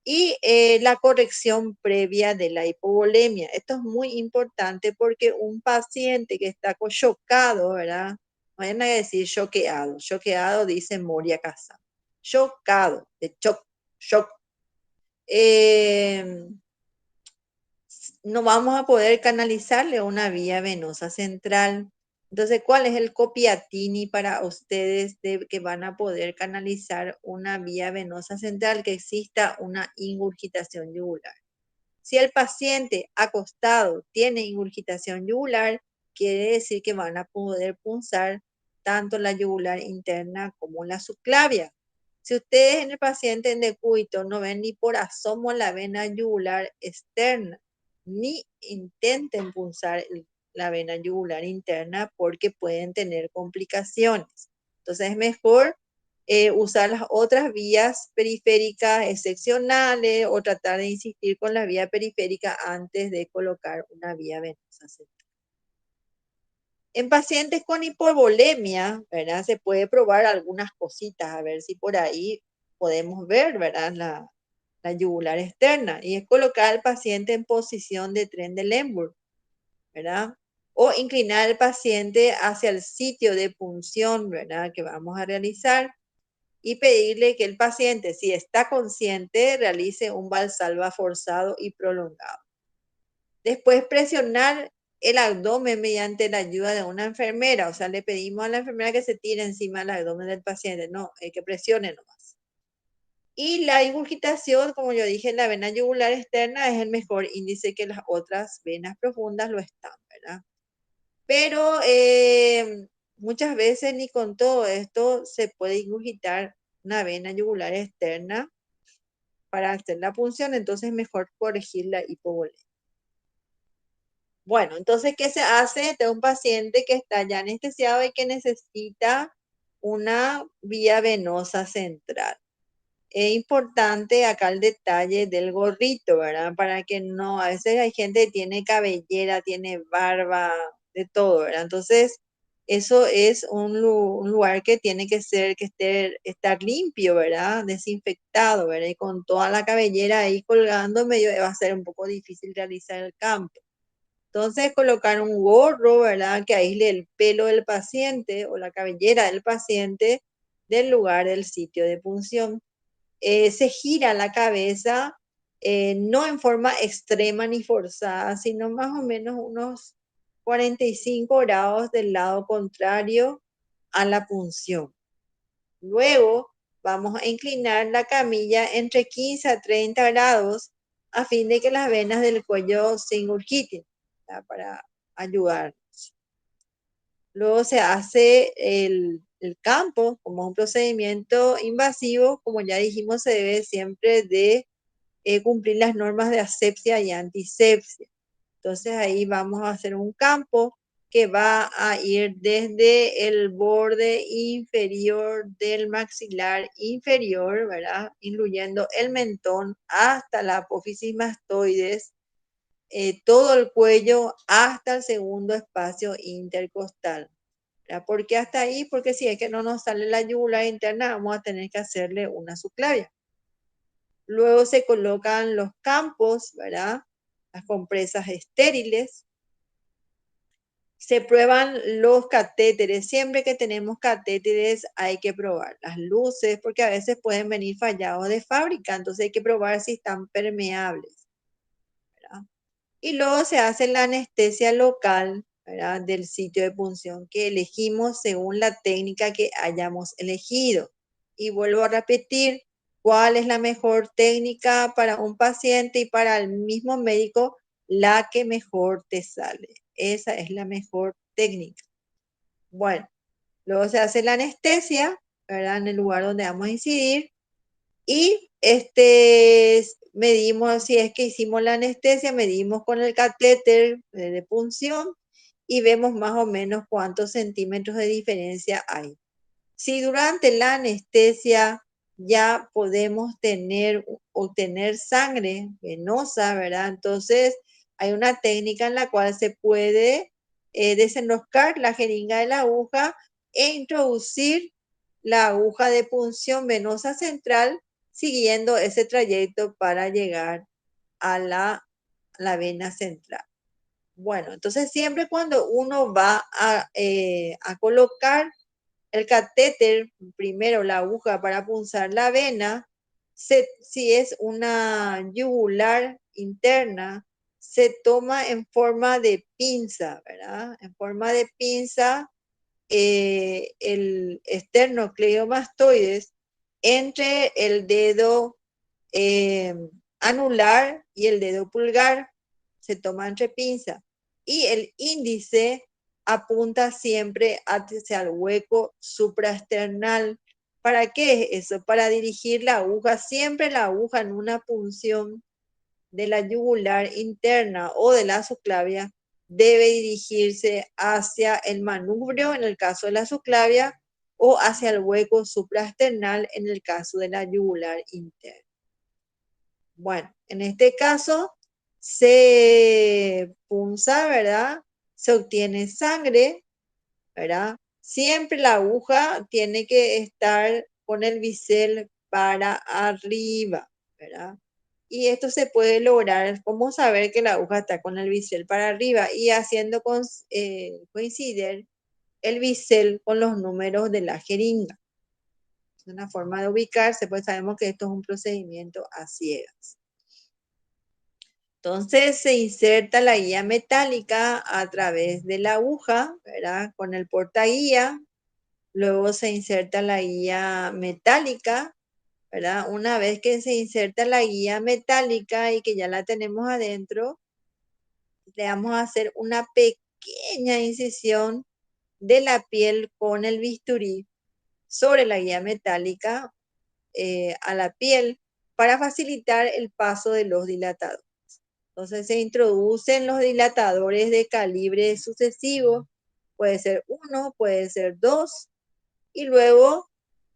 Y la corrección previa de la hipovolemia. Esto es muy importante porque un paciente que está chocado, ¿verdad? Vayan a decir choqueado. Choqueado dice Moria Casa. Chocado, de shock. Eh, no vamos a poder canalizarle una vía venosa central. Entonces, ¿cuál es el copiatini para ustedes de que van a poder canalizar una vía venosa central, que exista una ingurgitación yugular? Si el paciente acostado tiene ingurgitación yugular, quiere decir que van a poder punzar tanto la yugular interna como la subclavia. Si ustedes en el paciente en decúbito no ven ni por asomo la vena yugular externa, ni intenten punzar la vena yugular interna porque pueden tener complicaciones. Entonces es mejor usar las otras vías periféricas excepcionales o tratar de insistir con la vía periférica antes de colocar una vía venosa central. En pacientes con hipovolemia, ¿verdad? Se puede probar algunas cositas, a ver si por ahí podemos ver, ¿verdad? La yugular externa. Y es colocar al paciente en posición de Trendelenburg, ¿verdad? O inclinar al paciente hacia el sitio de punción, ¿verdad? Que vamos a realizar. Y pedirle que el paciente, si está consciente, realice un valsalva forzado y prolongado. Después presionar el abdomen mediante la ayuda de una enfermera, o sea, le pedimos a la enfermera que se tire encima del abdomen del paciente, no, que presione nomás. Y la ingurgitación, como yo dije, en la vena yugular externa es el mejor índice que las otras venas profundas lo están, ¿verdad? Pero muchas veces ni con todo esto se puede ingurgitar una vena yugular externa para hacer la punción, entonces es mejor corregir la hipovolemia. Bueno, entonces, ¿qué se hace de un paciente que está ya anestesiado y que necesita una vía venosa central? Es importante acá el detalle del gorrito, ¿verdad? Para que no, a veces hay gente que tiene cabellera, tiene barba, de todo, ¿verdad? Entonces, eso es un lugar que tiene que ser, estar limpio, ¿verdad? Desinfectado, ¿verdad? Y con toda la cabellera ahí colgando, medio va a ser un poco difícil realizar el campo. Entonces, colocar un gorro, ¿verdad? Que aísle el pelo del paciente o la cabellera del paciente del lugar del sitio de punción. Se gira la cabeza, no en forma extrema ni forzada, sino más o menos unos 45 grados del lado contrario a la punción. Luego vamos a inclinar la camilla entre 15 a 30 grados a fin de que las venas del cuello se ingurgiten, para ayudar. Luego se hace el campo como un procedimiento invasivo, como ya dijimos, se debe siempre de cumplir las normas de asepsia y antisepsia. Entonces ahí vamos a hacer un campo que va a ir desde el borde inferior del maxilar inferior, ¿verdad? Incluyendo el mentón hasta la apófisis mastoides, todo el cuello hasta el segundo espacio intercostal. ¿Verdad? ¿Por qué hasta ahí? Porque si es que no nos sale la yugular interna, vamos a tener que hacerle una subclavia. Luego se colocan los campos, ¿verdad? Las compresas estériles. Se prueban los catéteres. Siempre que tenemos catéteres hay que probar las luces, porque a veces pueden venir fallados de fábrica, entonces hay que probar si están permeables, ¿verdad? Y luego se hace la anestesia local, ¿verdad? Del sitio de punción que elegimos según la técnica que hayamos elegido. Y vuelvo a repetir, ¿cuál es la mejor técnica para un paciente y para el mismo médico? La que mejor te sale. Esa es la mejor técnica. Bueno, luego se hace la anestesia, ¿verdad? En el lugar donde vamos a incidir. Y medimos, si es que hicimos la anestesia, medimos con el catéter de punción y vemos más o menos cuántos centímetros de diferencia hay. Si durante la anestesia ya podemos obtener sangre venosa, ¿verdad? Entonces hay una técnica en la cual se puede desenroscar la jeringa de la aguja e introducir la aguja de punción venosa central siguiendo ese trayecto para llegar a la vena central. Bueno, entonces siempre cuando uno va a colocar el catéter, primero la aguja para punzar la vena, si es una yugular interna, se toma en forma de pinza, ¿verdad? En forma de pinza, el esternocleidomastoides entre el dedo anular y el dedo pulgar, se toma entre pinza. Y el índice apunta siempre hacia el hueco supraesternal. ¿Para qué es eso? Para dirigir la aguja, siempre la aguja en una punción de la yugular interna o de la subclavia debe dirigirse hacia el manubrio en el caso de la subclavia o hacia el hueco supraesternal en el caso de la yugular interna. Bueno, en este caso se punza, ¿verdad? Se obtiene sangre, ¿verdad? Siempre la aguja tiene que estar con el bisel para arriba, ¿verdad? Y esto se puede lograr, ¿cómo saber que la aguja está con el bisel para arriba? Y haciendo coincidir el bisel con los números de la jeringa. Es una forma de ubicarse, pues sabemos que esto es un procedimiento a ciegas. Entonces se inserta la guía metálica a través de la aguja, ¿verdad? Con el portaguía. Luego se inserta la guía metálica, ¿verdad? Una vez que se inserta la guía metálica y que ya la tenemos adentro, le vamos a hacer una pequeña incisión de la piel con el bisturí sobre la guía metálica a la piel para facilitar el paso de los dilatadores. Entonces se introducen los dilatadores de calibre sucesivo, puede ser 1, puede ser 2, y luego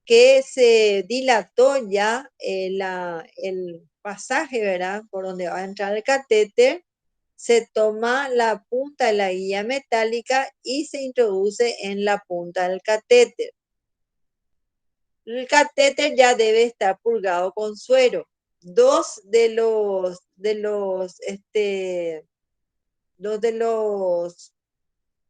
que se dilató ya el pasaje, ¿verdad? Por donde va a entrar el catéter, se toma la punta de la guía metálica y se introduce en la punta del catéter. El catéter ya debe estar purgado con suero. Dos de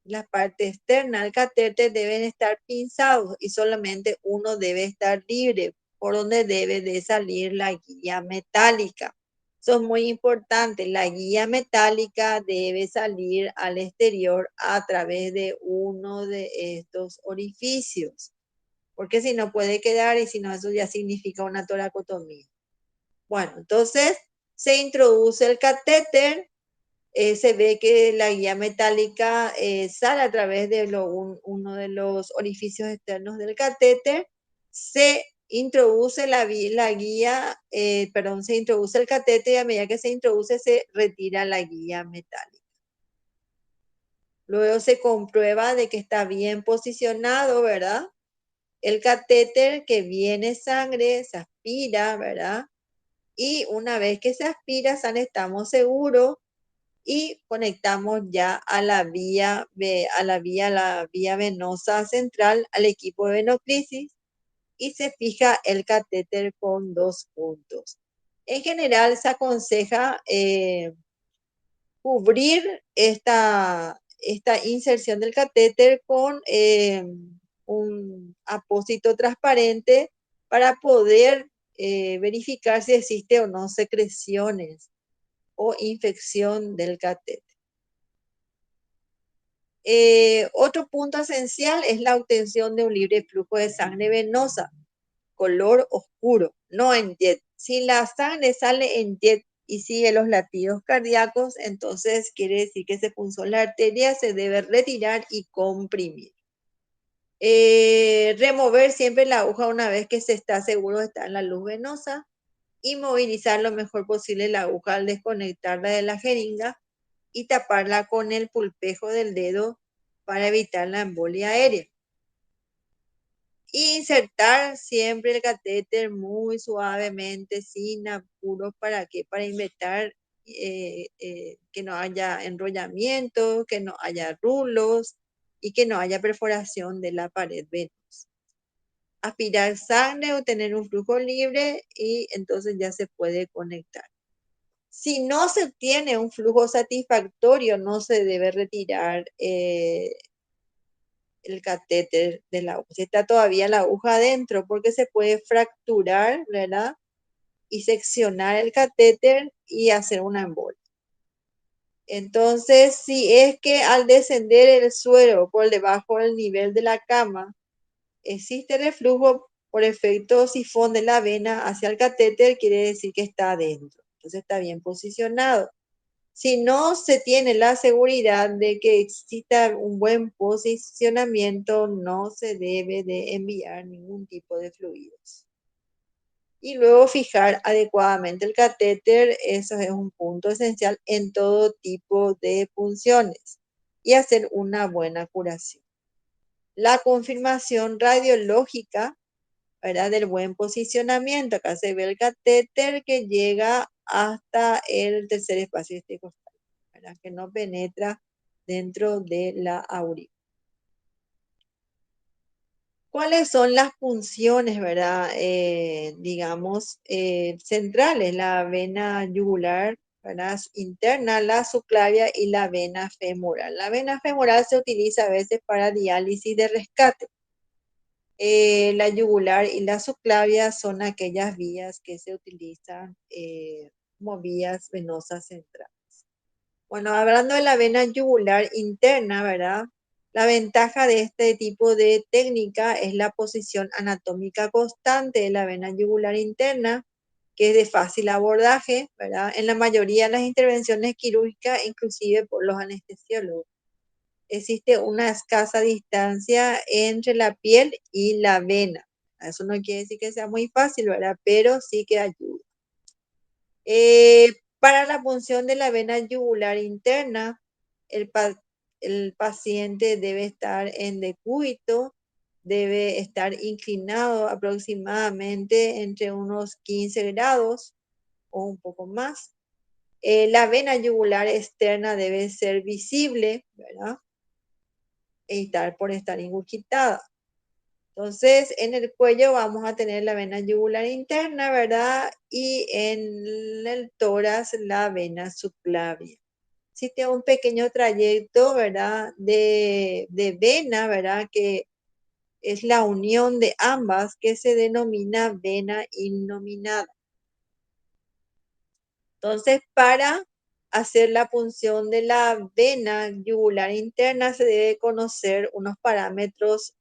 la parte externa del catéter deben estar pinzados y solamente uno debe estar libre, por donde debe de salir la guía metálica. Eso es muy importante. La guía metálica debe salir al exterior a través de uno de estos orificios. porque si no puede quedar y si no eso ya significa una toracotomía. Bueno, entonces se introduce el catéter, se ve que la guía metálica sale a través de uno de los orificios externos del catéter, se introduce la guía, perdón, se introduce el catéter y a medida que se introduce se retira la guía metálica. Luego se comprueba de que está bien posicionado, ¿verdad? El catéter, que viene sangre, se aspira, ¿verdad? Y una vez que se aspira, estamos seguros y conectamos ya a la vía venosa central, al equipo de venoclisis, y se fija el catéter con 2 puntos. En general se aconseja cubrir esta inserción del catéter con un apósito transparente para poder verificar si existe o no secreciones o infección del catéter. Otro punto esencial es la obtención de un libre flujo de sangre venosa, color oscuro, no en jet. Si la sangre sale en jet y sigue los latidos cardíacos, entonces quiere decir que se punzó la arteria, se debe retirar y comprimir. Remover siempre la aguja una vez que se está seguro de estar en la luz venosa y movilizar lo mejor posible la aguja al desconectarla de la jeringa y taparla con el pulpejo del dedo para evitar la embolia aérea. Insertar siempre el catéter muy suavemente, sin apuros. ¿Para qué? Para evitar que no haya enrollamiento, que no haya rulos y que no haya perforación de la pared venosa. Aspirar sangre o tener un flujo libre y entonces ya se puede conectar. Si no se tiene un flujo satisfactorio, no se debe retirar el catéter de la aguja. Si está todavía la aguja adentro, porque se puede fracturar, ¿verdad? Y seccionar el catéter y hacer una embolia. Entonces, si es que al descender el suero por debajo del nivel de la cama, existe reflujo por efecto sifón de la vena hacia el catéter, quiere decir que está adentro. Entonces está bien posicionado. Si no se tiene la seguridad de que exista un buen posicionamiento, no se debe de enviar ningún tipo de fluidos. Y luego fijar adecuadamente el catéter, eso es un punto esencial en todo tipo de funciones y hacer una buena curación. La confirmación radiológica, ¿verdad? Del buen posicionamiento. Acá se ve el catéter que llega hasta el tercer espacio intercostal, ¿verdad? Que no penetra dentro de la aurícula. ¿Cuáles son las funciones, verdad? Digamos, centrales, la vena yugular, ¿verdad? Interna, la subclavia y la vena femoral. La vena femoral se utiliza a veces para diálisis de rescate. La yugular y la subclavia son aquellas vías que se utilizan como vías venosas centrales. Bueno, hablando de la vena yugular interna, ¿verdad? La ventaja de este tipo de técnica es la posición anatómica constante de la vena yugular interna, que es de fácil abordaje, ¿verdad? En la mayoría de las intervenciones quirúrgicas, inclusive por los anestesiólogos. Existe una escasa distancia entre la piel y la vena. Eso no quiere decir que sea muy fácil, ¿verdad? Pero sí que ayuda. Para la punción de la vena yugular interna, el paciente debe estar en decúbito, debe estar inclinado aproximadamente entre unos 15 grados o un poco más. La vena yugular externa debe ser visible, ¿verdad? Evitar por estar ingurgitada. Entonces, en el cuello vamos a tener la vena yugular interna, ¿verdad? Y en el tórax la vena subclavia. Existe un pequeño trayecto, ¿verdad? De vena, ¿verdad? Que es la unión de ambas, que se denomina vena innominada. Entonces, para hacer la punción de la vena yugular interna se debe conocer unos parámetros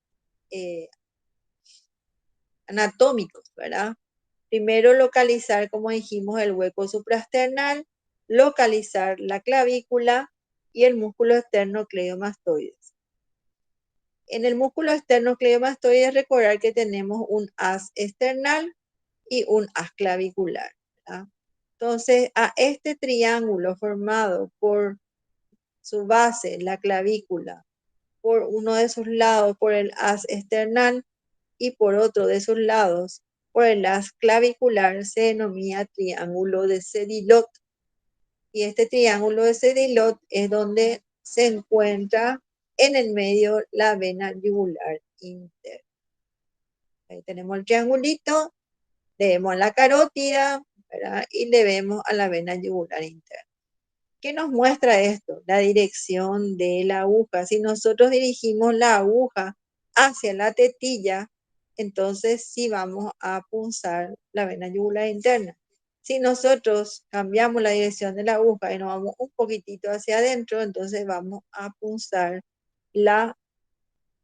anatómicos, ¿verdad? Primero localizar, como dijimos, el hueco supraesternal, localizar la clavícula y el músculo esternocleidomastoides. En el músculo esternocleidomastoides recordar que tenemos un haz esternal y un haz clavicular, ¿verdad? Entonces, a este triángulo formado por su base, la clavícula, por uno de sus lados por el haz esternal y por otro de sus lados por el haz clavicular, se denomina triángulo de Sedilot. Y este triángulo de Sedilot es donde se encuentra en el medio la vena yugular interna. Ahí tenemos el triangulito, le vemos a la carótida, ¿verdad? Y le vemos a la vena yugular interna. ¿Qué nos muestra esto? La dirección de la aguja. Si nosotros dirigimos la aguja hacia la tetilla, entonces sí vamos a punzar la vena yugular interna. Si nosotros cambiamos la dirección de la aguja y nos vamos un poquitito hacia adentro, entonces vamos a punzar la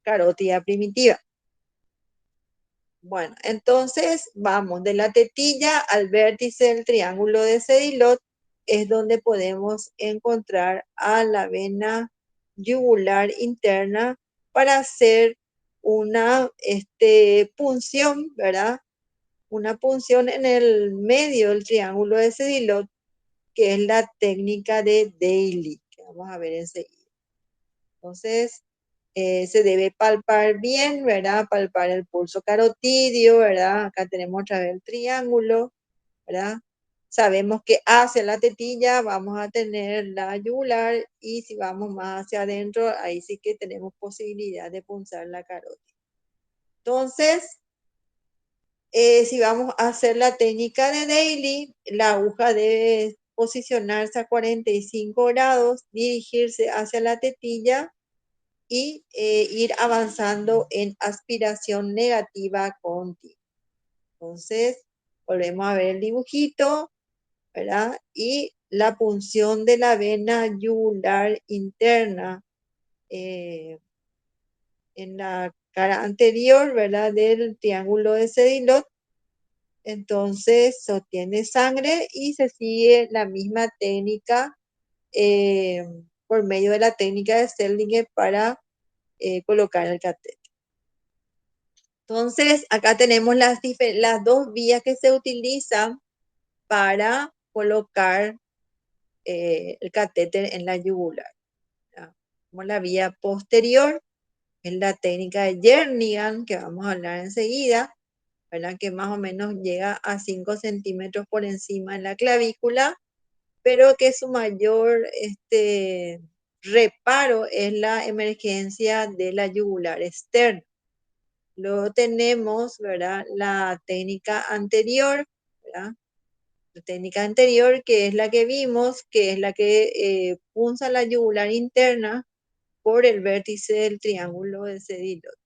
carótida primitiva. Bueno, entonces vamos de la tetilla al vértice del triángulo de Sedilot, es donde podemos encontrar a la vena yugular interna para hacer una punción, ¿verdad? Una punción en el medio del triángulo de Sedilot, que es la técnica de Daly, que vamos a ver enseguida. Entonces, se debe palpar bien, ¿verdad? Palpar el pulso carotidio, ¿verdad? Acá tenemos otra vez el triángulo, ¿verdad? Sabemos que hacia la tetilla vamos a tener la yugular y si vamos más hacia adentro, ahí sí que tenemos posibilidad de punzar la carótida. Entonces, si vamos a hacer la técnica de Daly, la aguja debe posicionarse a 45 grados, dirigirse hacia la tetilla y ir avanzando en aspiración negativa continua. Entonces, volvemos a ver el dibujito, ¿verdad? Y la punción de la vena yugular interna en la cara anterior, ¿verdad? Del triángulo de Sedilot. Entonces, se obtiene sangre y se sigue la misma técnica por medio de la técnica de Stellinger para colocar el catéter. Entonces, acá tenemos las dos vías que se utilizan para colocar el catéter en la yugular. Como la vía posterior, es la técnica de Jernigan, que vamos a hablar enseguida, ¿verdad? Que más o menos llega a 5 centímetros por encima de la clavícula, pero que su mayor reparo es la emergencia de la yugular externa. Luego tenemos, ¿verdad? La técnica anterior, ¿verdad? La técnica anterior, que es la que vimos, que es la que punza la yugular interna por el vértice del triángulo de Sedilot.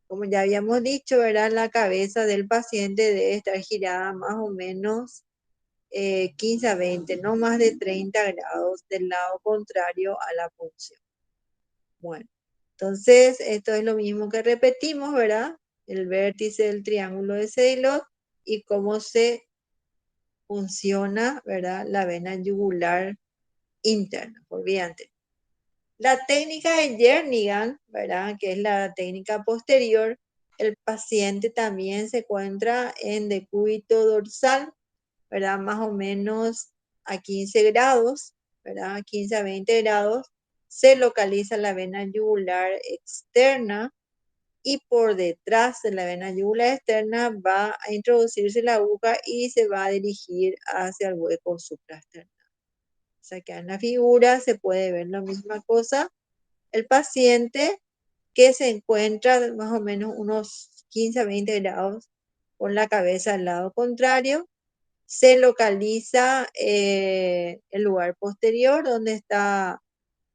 Como ya habíamos dicho, ¿verdad? La cabeza del paciente debe estar girada más o menos 15 a 20, no más de 30 grados del lado contrario a la punción. Bueno, entonces esto es lo mismo que repetimos, ¿verdad? El vértice del triángulo de Sedilot y cómo se funciona, ¿verdad? La vena yugular interna, por vía anterior. La técnica de Jernigan, ¿verdad? Que es la técnica posterior, el paciente también se encuentra en decúbito dorsal, ¿verdad? Más o menos a 15 grados, ¿verdad? 15 a 20 grados, se localiza la vena yugular externa y por detrás de la vena yugular externa va a introducirse la aguja y se va a dirigir hacia el hueco supraesternal. O sea que en la figura se puede ver la misma cosa. El paciente que se encuentra más o menos unos 15 a 20 grados con la cabeza al lado contrario, se localiza el lugar posterior donde está,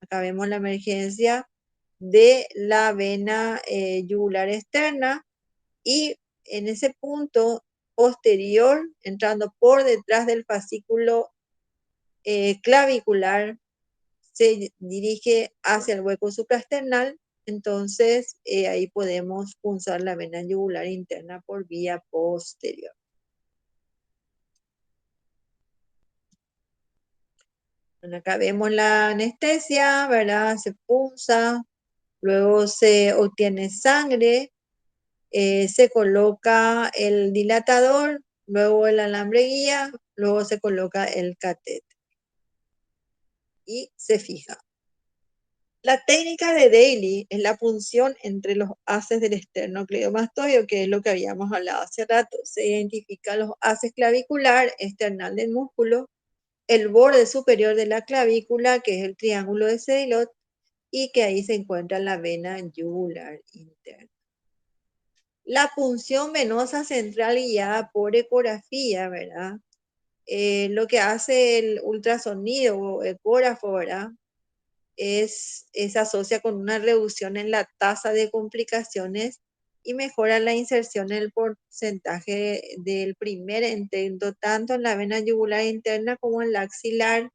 acá vemos la emergencia de la vena yugular externa y en ese punto posterior, entrando por detrás del fascículo clavicular, se dirige hacia el hueco supraesternal, Entonces, ahí podemos punzar la vena yugular interna por vía posterior. Bueno, acá vemos la anestesia, ¿verdad? Se punza, luego se obtiene sangre, se coloca el dilatador, luego el alambre guía, luego se coloca el catéter y se fija. La técnica de Daly es la punción entre los haces del esternocleidomastoideo, que es lo que habíamos hablado hace rato. Se identifican los haces clavicular, external del músculo, el borde superior de la clavícula, que es el triángulo de Sedilot, y que ahí se encuentra la vena yugular interna. La punción venosa central guiada por ecografía, ¿verdad? Lo que hace el ultrasonido o ecógrafo, ¿verdad? Se asocia con una reducción en la tasa de complicaciones y mejora la inserción en el porcentaje del primer intento, tanto en la vena yugular interna como en la axilar,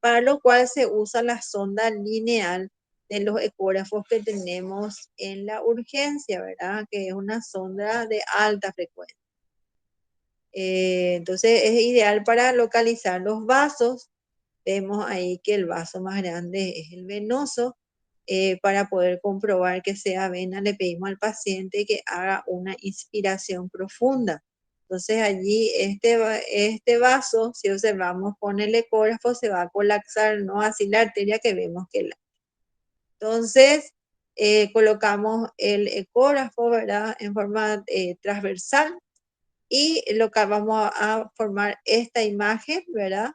para lo cual se usa la sonda lineal de los ecógrafos que tenemos en la urgencia, ¿verdad? Que es una sonda de alta frecuencia. Entonces es ideal para localizar los vasos. Vemos ahí que el vaso más grande es el venoso. Para poder comprobar que sea vena, le pedimos al paciente que haga una inspiración profunda. Entonces allí este vaso, si observamos con el ecógrafo, se va a colapsar, no así la arteria que vemos que la. Entonces colocamos el ecógrafo, ¿verdad? En forma transversal y lo que vamos a formar esta imagen, ¿verdad?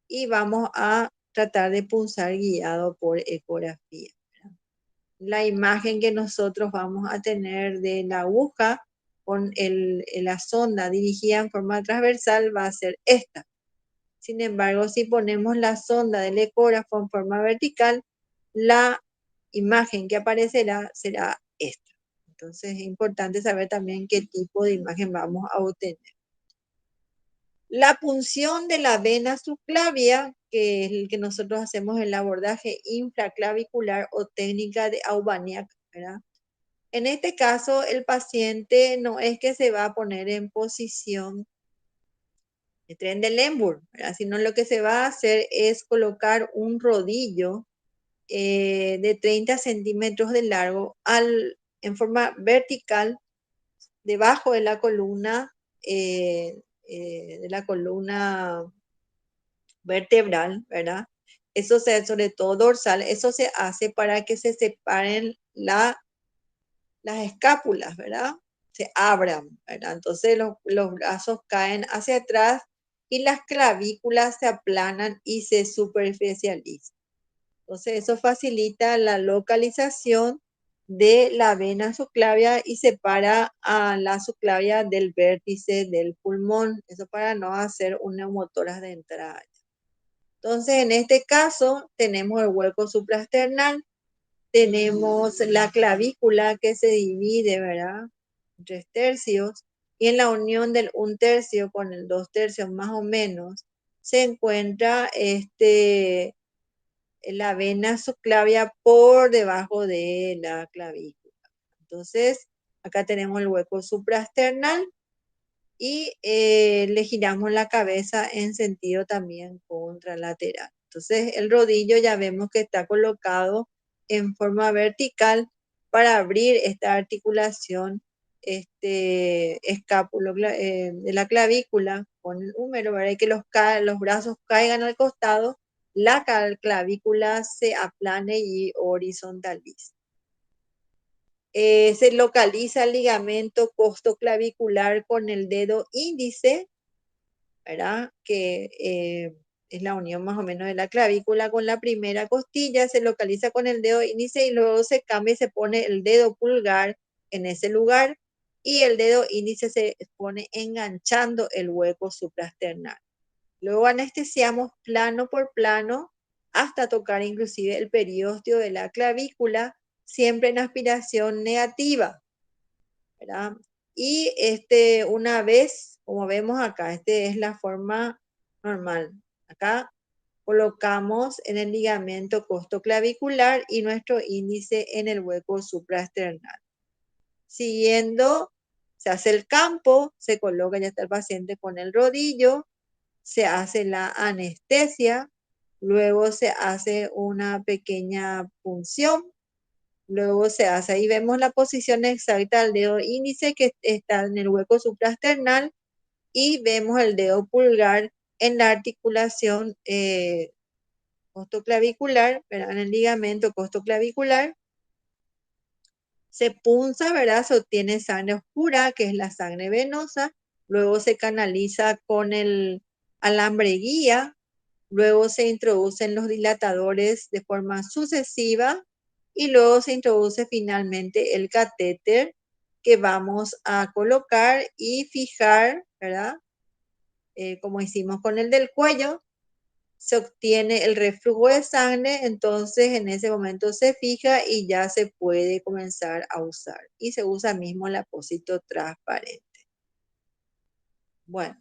Y vamos a tratar de punzar guiado por ecografía. La imagen que nosotros vamos a tener de la aguja con la sonda dirigida en forma transversal va a ser esta. Sin embargo, si ponemos la sonda del ecógrafo en forma vertical, la imagen que aparecerá será esta. Entonces es importante saber también qué tipo de imagen vamos a obtener. La punción de la vena subclavia, que es el que nosotros hacemos el abordaje infraclavicular o técnica de Aubagnac, ¿verdad? En este caso, el paciente no es que se va a poner en posición de Trendelenburg, ¿verdad? Sino lo que se va a hacer es colocar un rodillo de 30 centímetros de largo en forma vertical debajo de eh, de la columna vertebral, ¿verdad? Eso sobre todo dorsal, eso se hace para que se separen las escápulas, ¿verdad? Se abran, ¿verdad? Entonces los brazos caen hacia atrás y las clavículas se aplanan y se superficializan. Entonces eso facilita la localización de la vena subclavia y separa a la subclavia del vértice del pulmón. Eso para no hacer un neumotórax de entrada. Entonces, en este caso, tenemos el hueco supraesternal, tenemos la clavícula que se divide, ¿verdad? En 3/3, y en la unión del 1/3 con el 2/3 más o menos, se encuentra la vena subclavia por debajo de la clavícula. Entonces, acá tenemos el hueco supraesternal y le giramos la cabeza en sentido también contralateral. Entonces el rodillo ya vemos que está colocado en forma vertical para abrir esta articulación escápulo de la clavícula con el húmero, ¿verdad? Y que los brazos caigan al costado, la clavícula se aplane y horizontalice. Se localiza el ligamento costoclavicular con el dedo índice, ¿verdad? Que es la unión más o menos de la clavícula con la primera costilla, se localiza con el dedo índice y luego se cambia y se pone el dedo pulgar en ese lugar y el dedo índice se pone enganchando el hueco supraesternal. Luego anestesiamos plano por plano hasta tocar inclusive el periósteo de la clavícula, siempre en aspiración negativa, ¿verdad? Y una vez, como vemos acá, es la forma normal. Acá Colocamos en el ligamento costoclavicular y nuestro índice en el hueco supraesternal. Siguiendo, se hace el campo, se coloca, ya está el paciente con el rodillo, se hace la anestesia, luego se hace una pequeña punción, luego se hace, ahí vemos la posición exacta del dedo índice que está en el hueco supraesternal y vemos el dedo pulgar en la articulación costoclavicular, ¿verdad? En el ligamento costoclavicular. Se punza, ¿verdad? Se obtiene sangre oscura, que es la sangre venosa. Luego se canaliza con el alambre guía. Luego se introducen los dilatadores de forma sucesiva. Y luego se introduce finalmente el catéter que vamos a colocar y fijar, ¿verdad? Como hicimos con el del cuello, se obtiene el reflujo de sangre, entonces en ese momento se fija y ya se puede comenzar a usar. Y se usa mismo el apósito transparente. Bueno,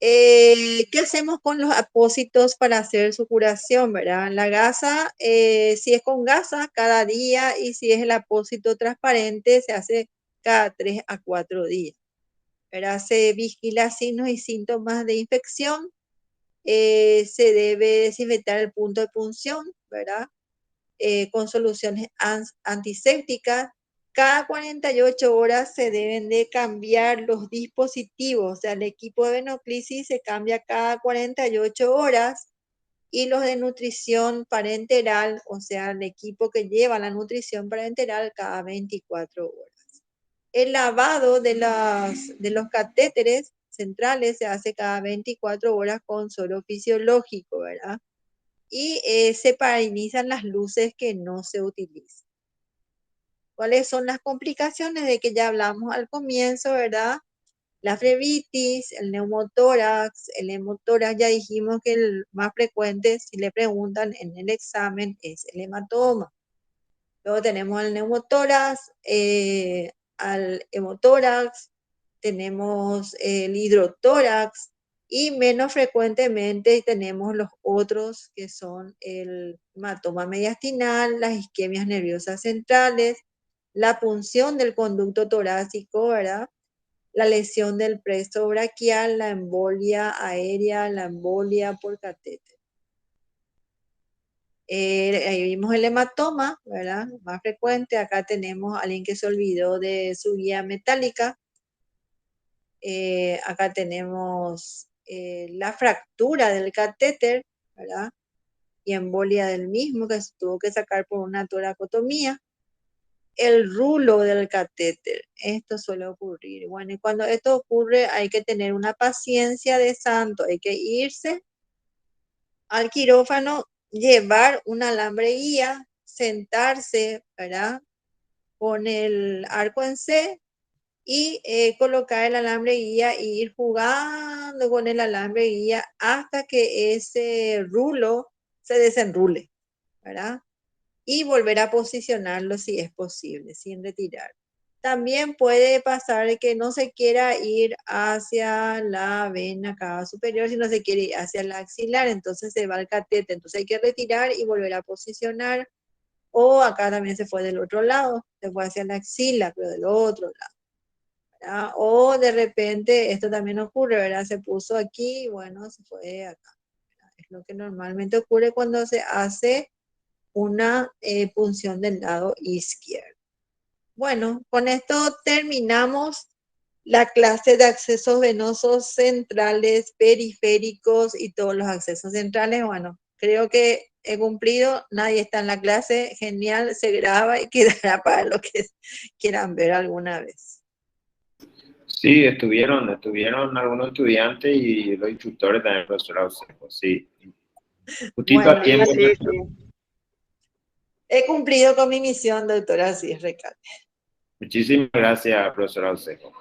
¿qué hacemos con los apósitos para hacer su curación, verdad? La gasa, si es con gasa, cada día, y si es el apósito transparente, se hace cada 3 a 4 días. ¿Verdad? Se vigila signos y síntomas de infección. Se debe desinfectar el punto de punción, ¿verdad? Con soluciones antisépticas. Cada 48 horas se deben de cambiar los dispositivos, o sea, el equipo de venoclisis se cambia cada 48 horas y los de nutrición parenteral, o sea, el equipo que lleva la nutrición parenteral cada 24 horas. El lavado de los catéteres centrales se hace cada 24 horas con suero fisiológico, ¿verdad? Y se parinizan las luces que no se utilizan. ¿Cuáles son las complicaciones de que ya hablamos al comienzo, verdad? La flebitis, el neumotórax, el hemotórax, ya dijimos que el más frecuente, si le preguntan en el examen, es el hematoma. Luego tenemos el neumotórax, al hemotórax, tenemos el hidrotórax y menos frecuentemente tenemos los otros que son el hematoma mediastinal, las isquemias nerviosas centrales, la punción del conducto torácico, ¿verdad? La lesión del presto braquial, la embolia aérea, la embolia por catéter. Ahí vimos el hematoma, ¿verdad? Más frecuente. Acá tenemos a alguien que se olvidó de su guía metálica. Acá tenemos la fractura del catéter, ¿verdad? Y embolia del mismo que se tuvo que sacar por una toracotomía. El rulo del catéter, esto suele ocurrir. Bueno, y cuando esto ocurre hay que tener una paciencia de santo, hay que irse al quirófano, llevar un alambre guía, sentarse, ¿verdad? Con el arco en C y colocar el alambre guía e ir jugando con el alambre guía hasta que ese rulo se desenrule, ¿verdad? Y volver a posicionarlo si es posible, sin retirar. También puede pasar que no se quiera ir hacia la vena cava superior, sino se quiere ir hacia la axilar, entonces se va al catéter, entonces hay que retirar y volver a posicionar. O acá también se fue del otro lado, se fue hacia la axila, pero del otro lado, ¿verdad? O de repente, esto también ocurre, ¿verdad? Se puso aquí, bueno, se fue acá, ¿verdad? Es lo que normalmente ocurre cuando se hace una punción del lado izquierdo. Bueno, con esto terminamos la clase de accesos venosos centrales, periféricos y todos los accesos centrales. Bueno, creo que he cumplido, nadie está en la clase, genial, se graba y quedará para los que quieran ver alguna vez. Sí, estuvieron algunos estudiantes y los instructores también, profesor Ausejo, sí. Justito Bueno, a tiempo. sí, sí. He cumplido con mi misión, doctora, así es, Recalde. Muchísimas gracias, profesor Ausejo.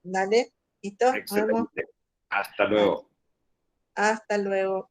Dale, ¿listo? Nos vemos. Excelente. Hasta luego. Hasta luego.